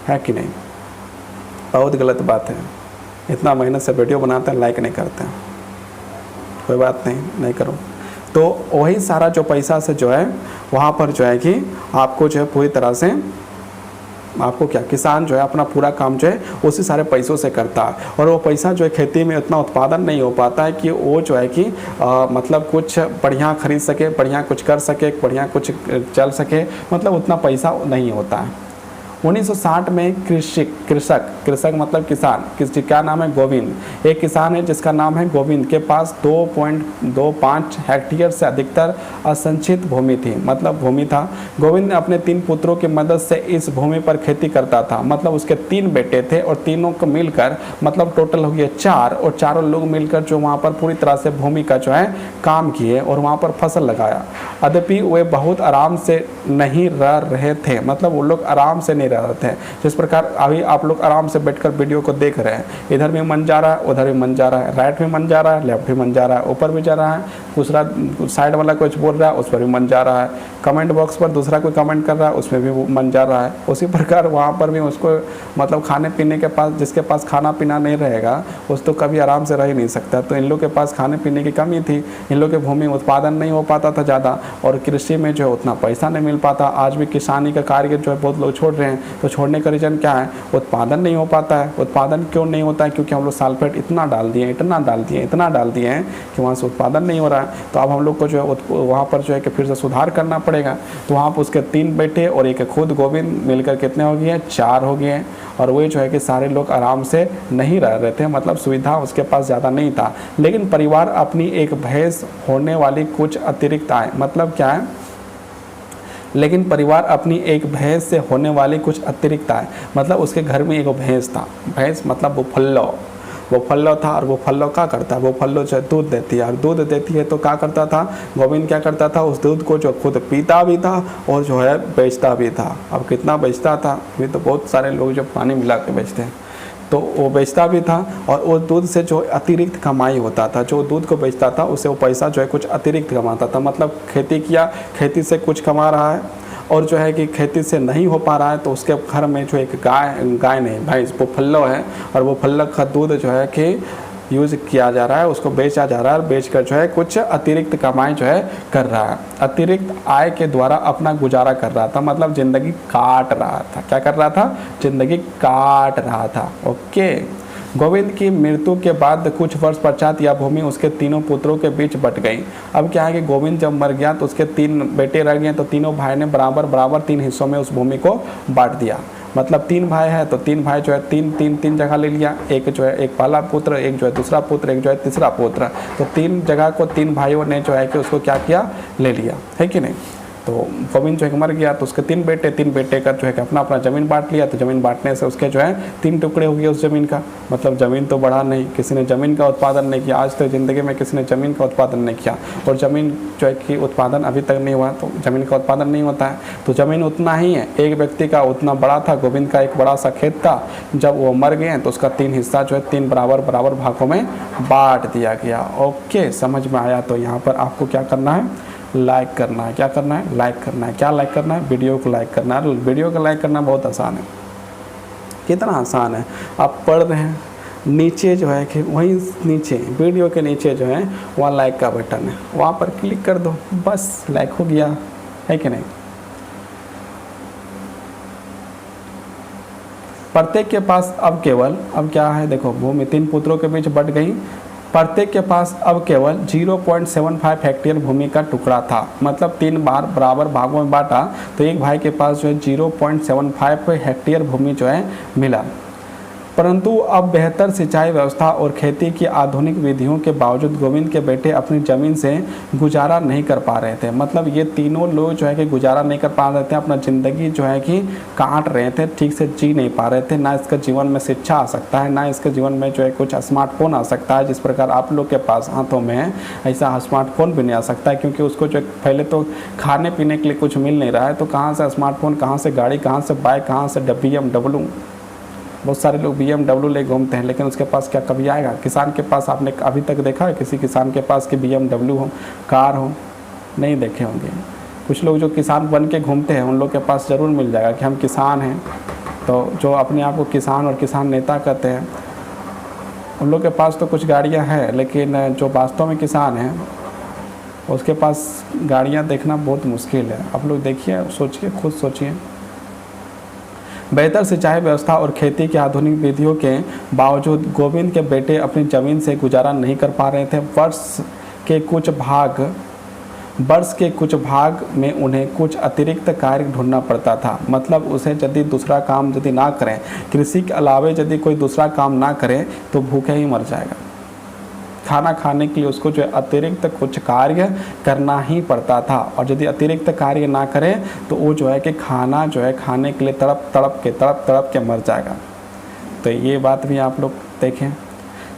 है कि नहीं? बहुत गलत बात है। इतना मेहनत से वीडियो बनाते हैं, लाइक नहीं करते हैं। कोई बात नहीं करो। तो वही सारा जो पैसा से जो है वहाँ पर जो है कि आपको जो है पूरी तरह से आपको क्या, किसान जो है अपना पूरा काम जो है उसी सारे पैसों से करता है। और वो पैसा जो है खेती में उतना उत्पादन नहीं हो पाता है कि वो जो है कि मतलब कुछ बढ़िया खरीद सके, बढ़िया कुछ कर सके, बढ़िया कुछ चल सके, मतलब उतना पैसा नहीं होता है। 1960 में कृषक मतलब किसान, क्या नाम है, गोविंद। एक किसान है जिसका नाम है गोविंद, के पास 2.25 हेक्टेयर से अधिकतर असंचित भूमि थी, मतलब भूमि था। गोविंद ने अपने 3 पुत्रों की मदद से इस भूमि पर खेती करता था। मतलब उसके 3 बेटे थे और तीनों को मिलकर मतलब टोटल हो गया 4, और चारों लोग मिलकर जो वहाँ पर पूरी तरह से भूमि का जो है काम किए और वहाँ पर फसल लगाया। यद्यपि वे बहुत आराम से नहीं रह रहे थे, मतलब वो लोग आराम से नहीं रह रहे थे। जिस प्रकार अभी आप लोग आराम से बैठकर वीडियो को देख रहे हैं, इधर भी मन जा रहा है, उधर भी मन जा रहा है, राइट भी मन जा रहा है, लेफ्ट भी मन जा रहा है, ऊपर भी जा रहा है, दूसरा साइड वाला कुछ बोल रहा है उस पर भी मन जा रहा है, कमेंट बॉक्स पर दूसरा कोई कमेंट कर रहा है उसमें भी मन जा रहा है। उसी प्रकार वहाँ पर भी उसको मतलब खाने पीने के पास, जिसके पास खाना पीना नहीं रहेगा उस तो कभी आराम से रह ही नहीं सकता। तो इन लोग के पास खाने पीने की कमी थी, इन लोग के भूमि उत्पादन नहीं हो पाता था ज़्यादा, और कृषि में जो है उतना पैसा नहीं मिल पाता। आज भी किसानी का कार्य जो है बहुत लोग छोड़ रहे हैं। तो छोड़ने का रीज़न क्या है, उत्पादन नहीं हो पाता है। उत्पादन क्यों नहीं होता है, क्योंकि हम लोग सल्फेट इतना डाल दिए हैं कि वहाँ से उत्पादन नहीं हो रहा है। तो अब हम लोग को जो है वहाँ पर जो है कि फिर से सुधार करना पड़ेगा। तो वहाँ पर उसके 3 बेटे और एक खुद गोविंद मिलकर कितने हो गए, 4 हो गए। और वही जो है कि सारे लोग आराम से नहीं रह रहे थे, मतलब सुविधा उसके पास ज़्यादा नहीं था। लेकिन परिवार अपनी एक भैंस होने वाली कुछ अतिरिक्त आय, मतलब क्या है, लेकिन परिवार अपनी एक भैंस से होने वाली कुछ अतिरिक्त आय, मतलब उसके घर में एक भैंस था। भैंस मतलब वो फल्लो था। और वो फल्लो क्या करता है, वो फल्लो जो दूध देती है, और दूध देती है तो क्या करता था गोविंद, क्या करता था, उस दूध को जो खुद पीता भी था और जो है बेचता भी था। अब कितना बेचता था, अभी तो बहुत सारे लोग जो पानी मिला के बेचते हैं, तो वो बेचता भी था। और वो दूध से जो अतिरिक्त कमाई होता था, जो दूध को बेचता था उससे वो पैसा जो है कुछ अतिरिक्त कमाता था। मतलब खेती किया, खेती से कुछ कमा रहा है, और जो है कि खेती से नहीं हो पा रहा है तो उसके घर में जो एक गाय नहीं भैंस, वो फल्लो है, और वो फल्लो का दूध जो है कि यूज़ किया जा रहा है, उसको बेचा जा रहा है, बेच कर जो है कुछ अतिरिक्त कमाई जो है कर रहा है। अतिरिक्त आय के द्वारा अपना गुजारा कर रहा था, मतलब ज़िंदगी काट रहा था। क्या कर रहा था, ज़िंदगी काट रहा था। ओके, गोविंद की मृत्यु के बाद कुछ वर्ष पश्चात यह भूमि उसके तीनों पुत्रों के बीच बट गई। अब क्या है कि गोविंद जब मर गया तो उसके 3 बेटे रह गए, तो तीनों भाई ने बराबर बराबर 3 हिस्सों में उस भूमि को बांट दिया। मतलब 3 भाई है तो 3 भाई जो है तीन जगह ले लिया, एक जो है एक पहला पुत्र, एक जो है दूसरा पुत्र, एक जो है तीसरा पुत्र, तो 3 जगह को 3 भाइयों ने जो है कि उसको क्या किया, ले लिया, है कि नहीं। तो गोविंद जो है मर गया तो उसके 3 बेटे का जो है कि अपना अपना ज़मीन बांट लिया। तो ज़मीन बांटने से उसके जो है 3 टुकड़े हो गए उस ज़मीन का। मतलब ज़मीन तो बढ़ा नहीं, किसी ने ज़मीन का उत्पादन नहीं किया। आज तक ज़िंदगी में किसी ने ज़मीन का उत्पादन नहीं किया, और ज़मीन जो है कि उत्पादन अभी तक नहीं हुआ, तो ज़मीन का उत्पादन नहीं होता है। तो ज़मीन उतना ही है, एक व्यक्ति का उतना बड़ा था, गोविंद का एक बड़ा सा खेत था। जब वो मर गए तो उसका 3 हिस्सा जो है 3 बराबर बराबर भागों में बांट दिया गया। ओके, समझ में आया। तो यहाँ पर आपको क्या करना है, लाइक करना है। क्या करना है, लाइक करना है। क्या लाइक करना है, वीडियो को लाइक करना है। वीडियो को लाइक करना बहुत आसान है। कितना आसान है, आप पढ़ रहे हैं, नीचे जो है कि वहीं नीचे वीडियो के नीचे जो है वहाँ लाइक का बटन है, वहाँ पर क्लिक कर दो, बस लाइक हो गया, है कि नहीं। प्रत्येक के पास अब क्या है, देखो भूमि 3 पुत्रों के बीच बट गई। प्रत्येक के पास अब केवल 0.75 हेक्टेयर भूमि का टुकड़ा था। मतलब 3 बार बराबर भागों में बांटा तो एक भाई के पास जो है 0.75 हेक्टेयर भूमि जो है मिला। परंतु अब बेहतर सिंचाई व्यवस्था और खेती की आधुनिक विधियों के बावजूद गोविंद के बेटे अपनी ज़मीन से गुजारा नहीं कर पा रहे थे। मतलब ये तीनों लोग जो है कि गुजारा नहीं कर पा रहे थे, अपना ज़िंदगी जो है कि काट रहे थे, ठीक से जी नहीं पा रहे थे। ना इसका जीवन में शिक्षा आ सकता है, ना इसके जीवन में जो है कुछ स्मार्टफोन आ सकता है। जिस प्रकार आप लोग के पास हाथों में है, ऐसा स्मार्टफोन भी नहीं आ सकता है, क्योंकि उसको जो पहले तो खाने पीने के लिए कुछ मिल नहीं रहा है, तो कहाँ से स्मार्टफोन, कहाँ से गाड़ी, कहाँ से बाइक, कहाँ से BMW। बहुत सारे लोग BMW ले घूमते हैं, लेकिन उसके पास क्या कभी आएगा। किसान के पास आपने अभी तक देखा है किसी किसान के पास कि BMW हो, कार हो, नहीं देखे होंगे। कुछ लोग जो किसान बन के घूमते हैं उन लोग के पास ज़रूर मिल जाएगा कि हम किसान हैं। तो जो अपने आप को किसान और किसान नेता कहते हैं उन लोग के पास तो कुछ गाड़ियाँ हैं, लेकिन जो वास्तव में किसान हैं उसके पास गाड़ियाँ देखना बहुत मुश्किल है। आप लोग देखिए, सोचिए, खुद सोचिए। बेहतर सिंचाई व्यवस्था और खेती की आधुनिक विधियों के बावजूद गोविंद के बेटे अपनी ज़मीन से गुजारा नहीं कर पा रहे थे। वर्ष के कुछ भाग में उन्हें कुछ अतिरिक्त कार्य ढूंढना पड़ता था। मतलब उसे यदि दूसरा काम यदि ना करें, कृषि के अलावे यदि कोई दूसरा काम ना करें तो भूखे ही मर जाएगा। खाना खाने के लिए उसको जो है अतिरिक्त कुछ कार्य करना ही पड़ता था, और यदि अतिरिक्त कार्य ना करे तो वो जो है कि खाना जो है खाने के लिए तड़प के मर जाएगा। तो ये बात भी आप लोग देखें।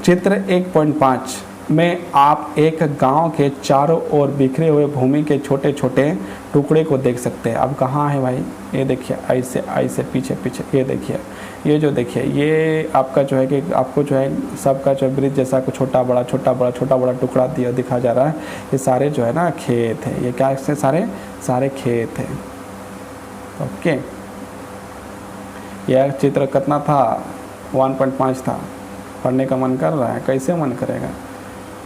चित्र 1.5 में आप एक गांव के चारों ओर बिखरे हुए भूमि के छोटे छोटे टुकड़े को देख सकते हैं। अब कहाँ है भाई, ये देखिए, ऐसे पीछे ये देखिए, ये जो देखिए, ये आपका जो है कि आपको जो है सबका जो ब्रिज जैसा को छोटा बड़ा टुकड़ा दिखा जा रहा है। ये सारे जो है ना खेत है, ये क्या इससे सारे खेत हैं। ओके, यह चित्र कितना था, 1.5 था। पढ़ने का मन कर रहा है, कैसे मन करेगा।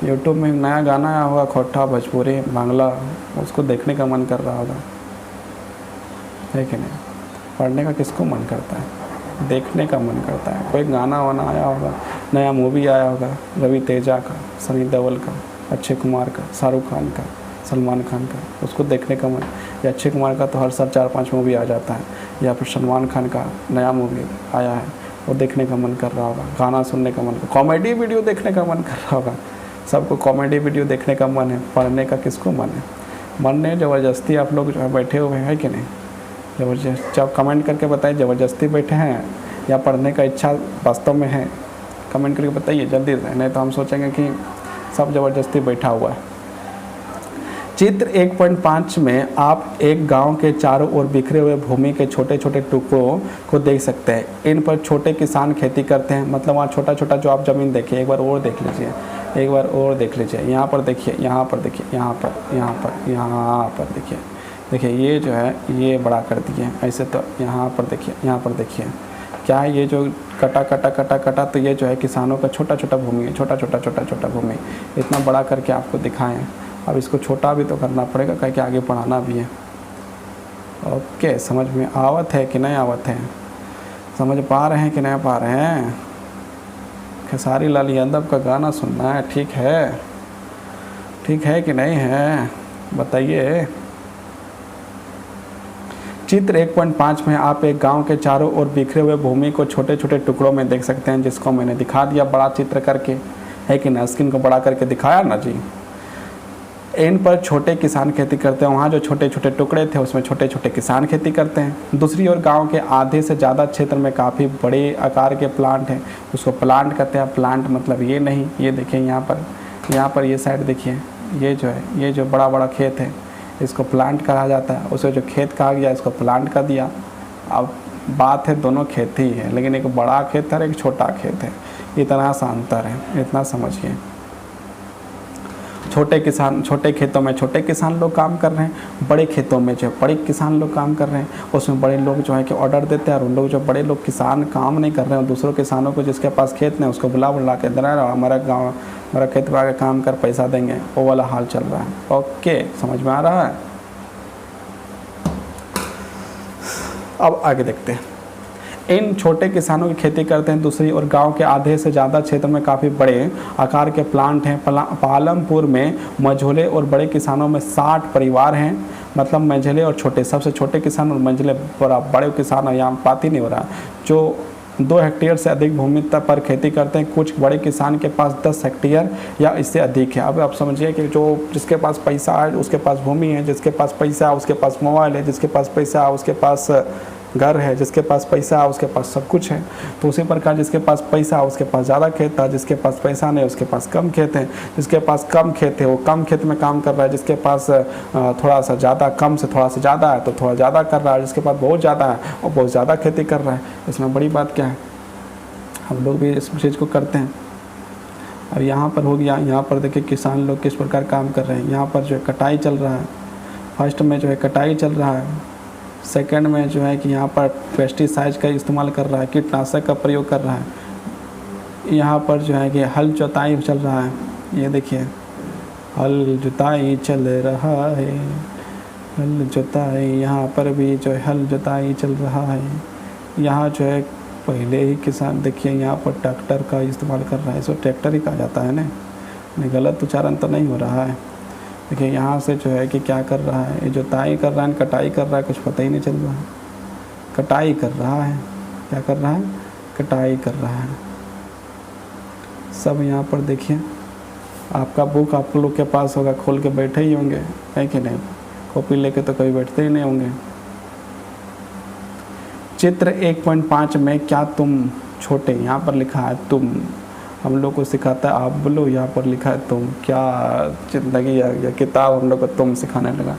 यूट्यूब में नया गाना आया होगा, खोटा भोजपुरी बांग्ला, उसको देखने का मन कर रहा होगा, है कि नहीं। पढ़ने का किसको मन करता है, देखने का मन करता है। कोई गाना वाना आया होगा, नया मूवी आया होगा, रवि तेजा का, सनी देओल का, अक्षय कुमार का, शाहरुख खान का, सलमान खान का, उसको देखने का मन। या अक्षय कुमार का तो हर साल 4-5 मूवी आ जाता है, या फिर सलमान खान का नया मूवी आया है वो देखने का मन कर रहा होगा, गाना सुनने का मन, कॉमेडी वीडियो देखने का मन कर रहा होगा। सबको कॉमेडी वीडियो देखने का मन है, पढ़ने का किसको मन है। मन नहीं, ज़बरदस्ती आप लोग जो है बैठे हुए हैं कि नहीं। ज़बरदस्त जब कमेंट करके बताइए, ज़बरदस्ती बैठे हैं या पढ़ने का इच्छा वास्तव में है, कमेंट करके बताइए जल्दी से, नहीं तो हम सोचेंगे कि सब ज़बरदस्ती बैठा हुआ है। चित्र 1.5 में आप एक गांव के चारों ओर बिखरे हुए भूमि के छोटे छोटे टुकड़ों को देख सकते हैं। इन पर छोटे किसान खेती करते हैं। मतलब वहाँ छोटा छोटा जो आप ज़मीन देखिए, एक बार और देख लीजिए, एक बार और देख लीजिए। यहाँ पर देखिए, यहाँ पर देखिए, यहाँ पर देखिए, ये जो है ये बड़ा कर दिए ऐसे। तो यहाँ पर देखिए क्या है, ये जो कटा तो ये जो है किसानों का छोटा छोटा भूमि है, छोटा भूमि इतना बड़ा करके आपको दिखाएं। अब इसको छोटा भी तो करना पड़ेगा, कह के आगे पढ़ाना भी है। ओके, समझ में आवत है कि नहीं आवत है, समझ पा रहे हैं कि नहीं पा रहे हैं। खेसारी लाल यादव का गाना सुनना है, ठीक है कि नहीं है, बताइए। चित्र 1.5 में आप एक गांव के चारों ओर बिखरे हुए भूमि को छोटे छोटे टुकड़ों में देख सकते हैं, जिसको मैंने दिखा दिया बड़ा चित्र करके, है कि ना, स्क्रीन को बड़ा करके दिखाया ना जी। इन पर छोटे किसान खेती करते हैं, वहाँ जो छोटे छोटे टुकड़े थे उसमें छोटे छोटे किसान खेती करते हैं। दूसरी ओर गांव के आधे से ज़्यादा क्षेत्र में काफ़ी बड़े आकार के प्लांट हैं, उसको प्लांट कहते हैं। प्लांट मतलब ये नहीं, ये देखिए यहाँ पर ये साइड देखिए, ये जो है, ये जो बड़ा बड़ा खेत है इसको प्लांट कहा जाता है, उसे जो खेत कहा गया इसको प्लांट कर दिया। अब बात है दोनों खेत ही है, लेकिन एक बड़ा खेत है और एक छोटा खेत है, इतना सा अंतर है, इतना समझिए। छोटे खेतों में छोटे किसान लोग काम कर रहे हैं, बड़े खेतों में जो बड़े किसान लोग काम कर रहे हैं, उसमें बड़े लोग जो है कि ऑर्डर देते हैं, और उन लोग जो बड़े लोग किसान काम नहीं कर रहे हैं, दूसरों किसानों को जिसके पास खेत नहीं उसको बुला के दे रहा है, हमारा खेत पर आके काम कर पैसा देंगे, वो वाला हाल चल रहा है। ओके, समझ में आ रहा है। अब आगे देखते हैं। इन छोटे किसानों की खेती करते हैं। दूसरी और गांव के आधे से ज़्यादा क्षेत्र में काफ़ी बड़े आकार के प्लांट हैं। पालमपुर में मझोले और बड़े किसानों में 60 परिवार हैं, मतलब मंझले और छोटे, सबसे छोटे किसान और मंझले बड़े किसान यहाँ बात ही नहीं हो रहा, जो 2 हेक्टेयर से अधिक भूमि पर खेती करते हैं। कुछ बड़े किसान के पास 10 हेक्टेयर या इससे अधिक है। अब आप समझिए कि जो जिसके पास पैसा है उसके पास भूमि है, जिसके पास पैसा है उसके पास मोबाइल है, जिसके पास पैसा है उसके पास घर है, जिसके पास पैसा है उसके पास सब कुछ है। तो उसी प्रकार जिसके पास पैसा है उसके पास ज़्यादा खेत है, जिसके पास पैसा नहीं उसके पास कम खेत है। जिसके पास कम खेत है वो कम खेत में काम कर रहा है, जिसके पास थोड़ा सा ज़्यादा, कम से थोड़ा सा ज़्यादा है तो थोड़ा ज़्यादा कर रहा है, जिसके पास बहुत ज़्यादा है वो बहुत ज़्यादा खेती कर रहा है। इसमें बड़ी बात क्या है, हम लोग भी इस चीज़ को करते हैं। अब यहाँ पर हो गया, यहाँ पर देखिए किसान लोग किस प्रकार काम कर रहे हैं। यहाँ पर जो है कटाई चल रहा है, फर्स्ट में जो है कटाई चल रहा है, सेकंड में जो है कि यहाँ पर पेस्टिसाइड का इस्तेमाल कर रहा है, कीटनाशक का प्रयोग कर रहा है। यहाँ पर जो है कि हल जोताई चल रहा है, ये देखिए हल जोताई चल रहा है, हल जोताई, यहाँ पर भी जो है हल जोताई चल रहा है। यहाँ जो है पहले ही किसान देखिए यहाँ पर ट्रैक्टर का इस्तेमाल कर रहा है, इसको ट्रैक्टर ही कहा जाता है ना, गलत उच्चारण तो नहीं हो रहा है। देखिए यहाँ से जो है कि क्या कर रहा है, ये जोताई कर रहा है, कटाई कर रहा है, कुछ पता ही नहीं चल रहा है। कटाई कर रहा है, क्या कर रहा है, कटाई कर रहा है। सब यहाँ पर देखिए, आपका बुक आप लोग के पास होगा, खोल के बैठे ही होंगे, है कि नहीं, कॉपी लेके तो कभी बैठते ही नहीं होंगे। चित्र 1.5 में क्या तुम छोटे, यहाँ पर लिखा है तुम, हम लोग को सिखाता है आप बोलो, यहाँ पर लिखा है तुम। क्या जिंदगी या किताब हम लोग को तुम सिखाने लगा,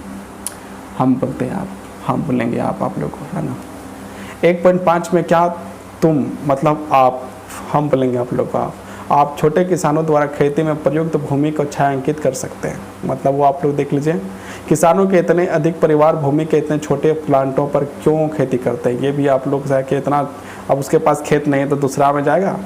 हम बोलते हैं आप, हम बोलेंगे आप लोग को, है ना। 1.5 में क्या तुम मतलब आप, हम बोलेंगे आप लोग को आप छोटे किसानों द्वारा खेती में प्रयुक्त भूमि को छायांकित कर सकते हैं। मतलब वो आप लोग देख लीजिए, किसानों के इतने अधिक परिवार भूमि के इतने छोटे प्लांटों पर क्यों खेती करते हैं, ये भी आप लोग जाए कि इतना, अब उसके पास खेत नहीं है तो दूसरा में जाएगा।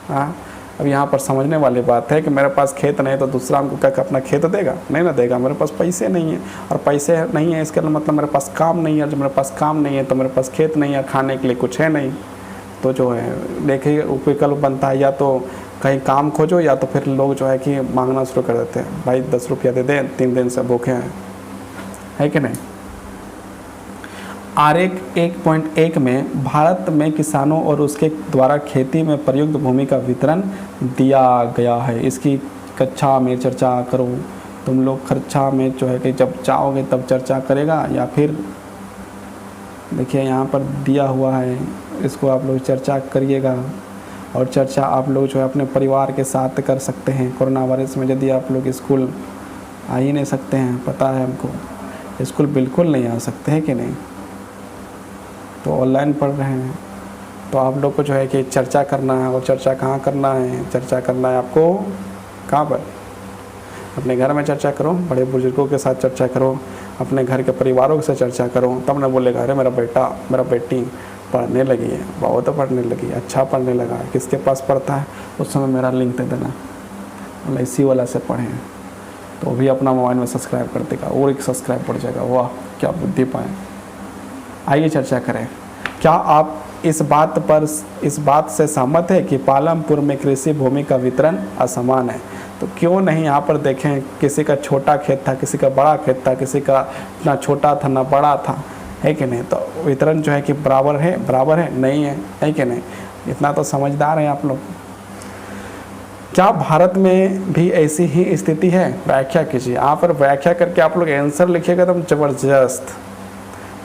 हाँ, अब यहाँ पर समझने वाली बात है कि मेरे पास खेत नहीं तो दूसरा हमको क्या अपना खेत देगा, नहीं ना देगा। मेरे पास पैसे नहीं है, और पैसे नहीं है इसका मतलब मेरे पास काम नहीं है, जब मेरे पास काम नहीं है तो मेरे पास खेत नहीं है, खाने के लिए कुछ है नहीं, तो जो है देखिए विकल्प बनता है, या तो कहीं काम खोजो, या तो फिर लोग जो है कि मांगना शुरू कर देते हैं, भाई 10 रुपया दे दें, 3 दिन से भूखे हैं, है कि नहीं। आरेख 1.1 में भारत में किसानों और उसके द्वारा खेती में प्रयुक्त भूमि का वितरण दिया गया है। इसकी कक्षा में चर्चा करो। तुम लोग कक्षा में जो है कि जब चाहोगे तब चर्चा करेगा, या फिर देखिए यहाँ पर दिया हुआ है, इसको आप लोग चर्चा करिएगा। और चर्चा आप लोग जो है अपने परिवार के साथ कर सकते हैं। कोरोना वायरस में यदि आप लोग स्कूल आ ही नहीं सकते हैं, पता है हमको, स्कूल बिल्कुल नहीं आ सकते हैं कि नहीं, तो ऑनलाइन पढ़ रहे हैं, तो आप लोग को जो है कि चर्चा करना है। और चर्चा कहाँ करना है, चर्चा करना है आपको कहाँ पर, अपने घर में चर्चा करो, बड़े बुजुर्गों के साथ चर्चा करो, अपने घर के परिवारों से चर्चा करो, तब ना बोलेगा अरे मेरा बेटा मेरा बेटी पढ़ने लगी है, बहुत पढ़ने लगी, अच्छा पढ़ने लगा है, किसके पास पढ़ता है उस समय मेरा लिंक दे देना, मतलब इसी वाला से पढ़ें, तो भी अपना मोबाइल में सब्सक्राइब कर देगा और एक सब्सक्राइब बढ़ जाएगा। वाह क्या बुद्धि पाए। आइए चर्चा करें। क्या आप इस बात से सहमत है कि पालमपुर में कृषि भूमि का वितरण असमान है। तो क्यों नहीं यहाँ पर देखें, किसी का छोटा खेत था, किसी का बड़ा खेत था, किसी का ना छोटा था ना बड़ा था, है कि नहीं। तो वितरण जो है कि बराबर है नहीं है कि नहीं। इतना तो समझदार हैं आप लोग। क्या भारत में भी ऐसी ही स्थिति है? व्याख्या कीजिए। यहाँ पर व्याख्या करके आप लोग आंसर लिखिएगा एकदम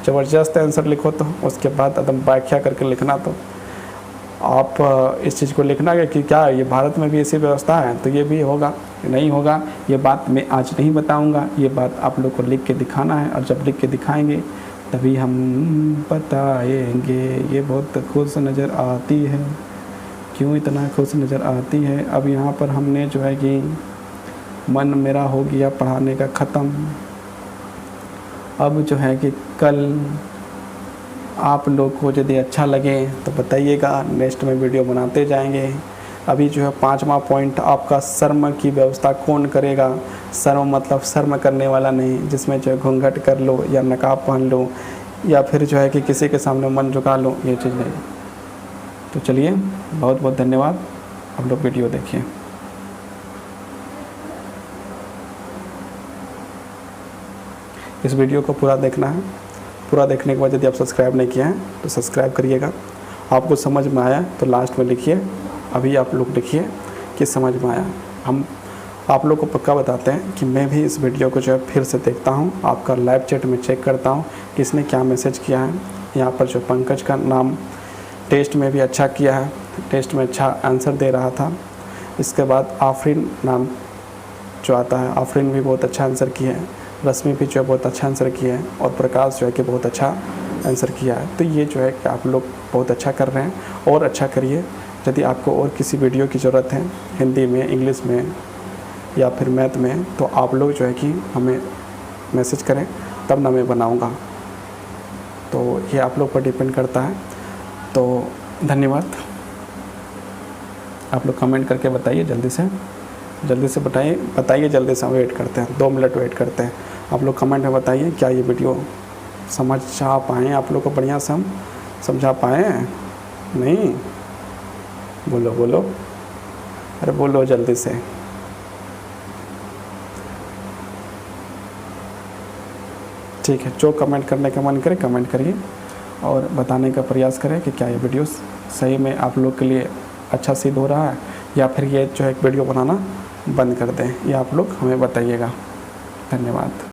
ज़बरदस्त आंसर लिखो। तो उसके बाद एकदम व्याख्या करके लिखना। तो आप इस चीज़ को लिखना है कि क्या ये भारत में भी ऐसी व्यवस्था है, तो ये भी होगा नहीं होगा, ये बात मैं आज नहीं बताऊंगा। ये बात आप लोग को लिख के दिखाना है, और जब लिख के दिखाएंगे तभी हम बताएंगे। ये बहुत खुश नज़र आती है, क्यों इतना खुश नज़र आती है। अब यहाँ पर हमने जो है कि मन मेरा हो गया पढ़ाने का ख़त्म। अब जो है कि कल आप लोग को यदि अच्छा लगे तो बताइएगा, नेक्स्ट में वीडियो बनाते जाएंगे। अभी जो है 5वां पॉइंट आपका शर्म की व्यवस्था कौन करेगा। शर्म मतलब शर्म करने वाला नहीं, जिसमें जो है घूंघट कर लो या नकाब पहन लो या फिर जो है कि किसी के सामने मन झुका लो, ये चीज़ नहीं। तो चलिए, बहुत बहुत धन्यवाद। आप लोग वीडियो देखिए। इस वीडियो को पूरा देखना है। पूरा देखने के बाद यदि आप सब्सक्राइब नहीं किए हैं तो सब्सक्राइब करिएगा। आपको समझ में आया तो लास्ट में लिखिए, अभी आप लोग लिखिए कि समझ में आया। हम आप लोग को पक्का बताते हैं कि मैं भी इस वीडियो को जो है फिर से देखता हूँ, आपका लाइव चैट में चेक करता हूँ किसने क्या मैसेज किया है। यहाँ पर जो पंकज का नाम टेस्ट में भी अच्छा किया है, टेस्ट में अच्छा आंसर दे रहा था। इसके बाद आफरीन नाम जो आता है, आफरीन भी बहुत अच्छा आंसर किया है। रश्मि भी जो है बहुत अच्छा आंसर किया है, और प्रकाश जो है कि बहुत अच्छा आंसर किया है। तो ये जो है कि आप लोग बहुत अच्छा कर रहे हैं, और अच्छा करिए। यदि आपको और किसी वीडियो की ज़रूरत है, हिंदी में, इंग्लिश में या फिर मैथ में, तो आप लोग जो है कि हमें मैसेज करें, तब ना मैं बनाऊँगा। तो ये आप लोग पर डिपेंड करता है। तो धन्यवाद। आप लोग कमेंट करके बताइए, जल्दी से बताइए जल्दी से। हम वेट करते हैं, 2 मिनट वेट करते हैं। आप लोग कमेंट में बताइए क्या ये वीडियो समझा पाएँ, आप लोग को बढ़िया से हम समझा पाएँ। नहीं बोलो, अरे बोलो जल्दी से। ठीक है, जो कमेंट करने का मन करे कमेंट करिए, और बताने का प्रयास करें कि क्या ये वीडियो सही में आप लोग के लिए अच्छा सिद्ध हो रहा है, या फिर ये जो है वीडियो बनाना बंद कर दें। ये आप लोग हमें बताइएगा। धन्यवाद।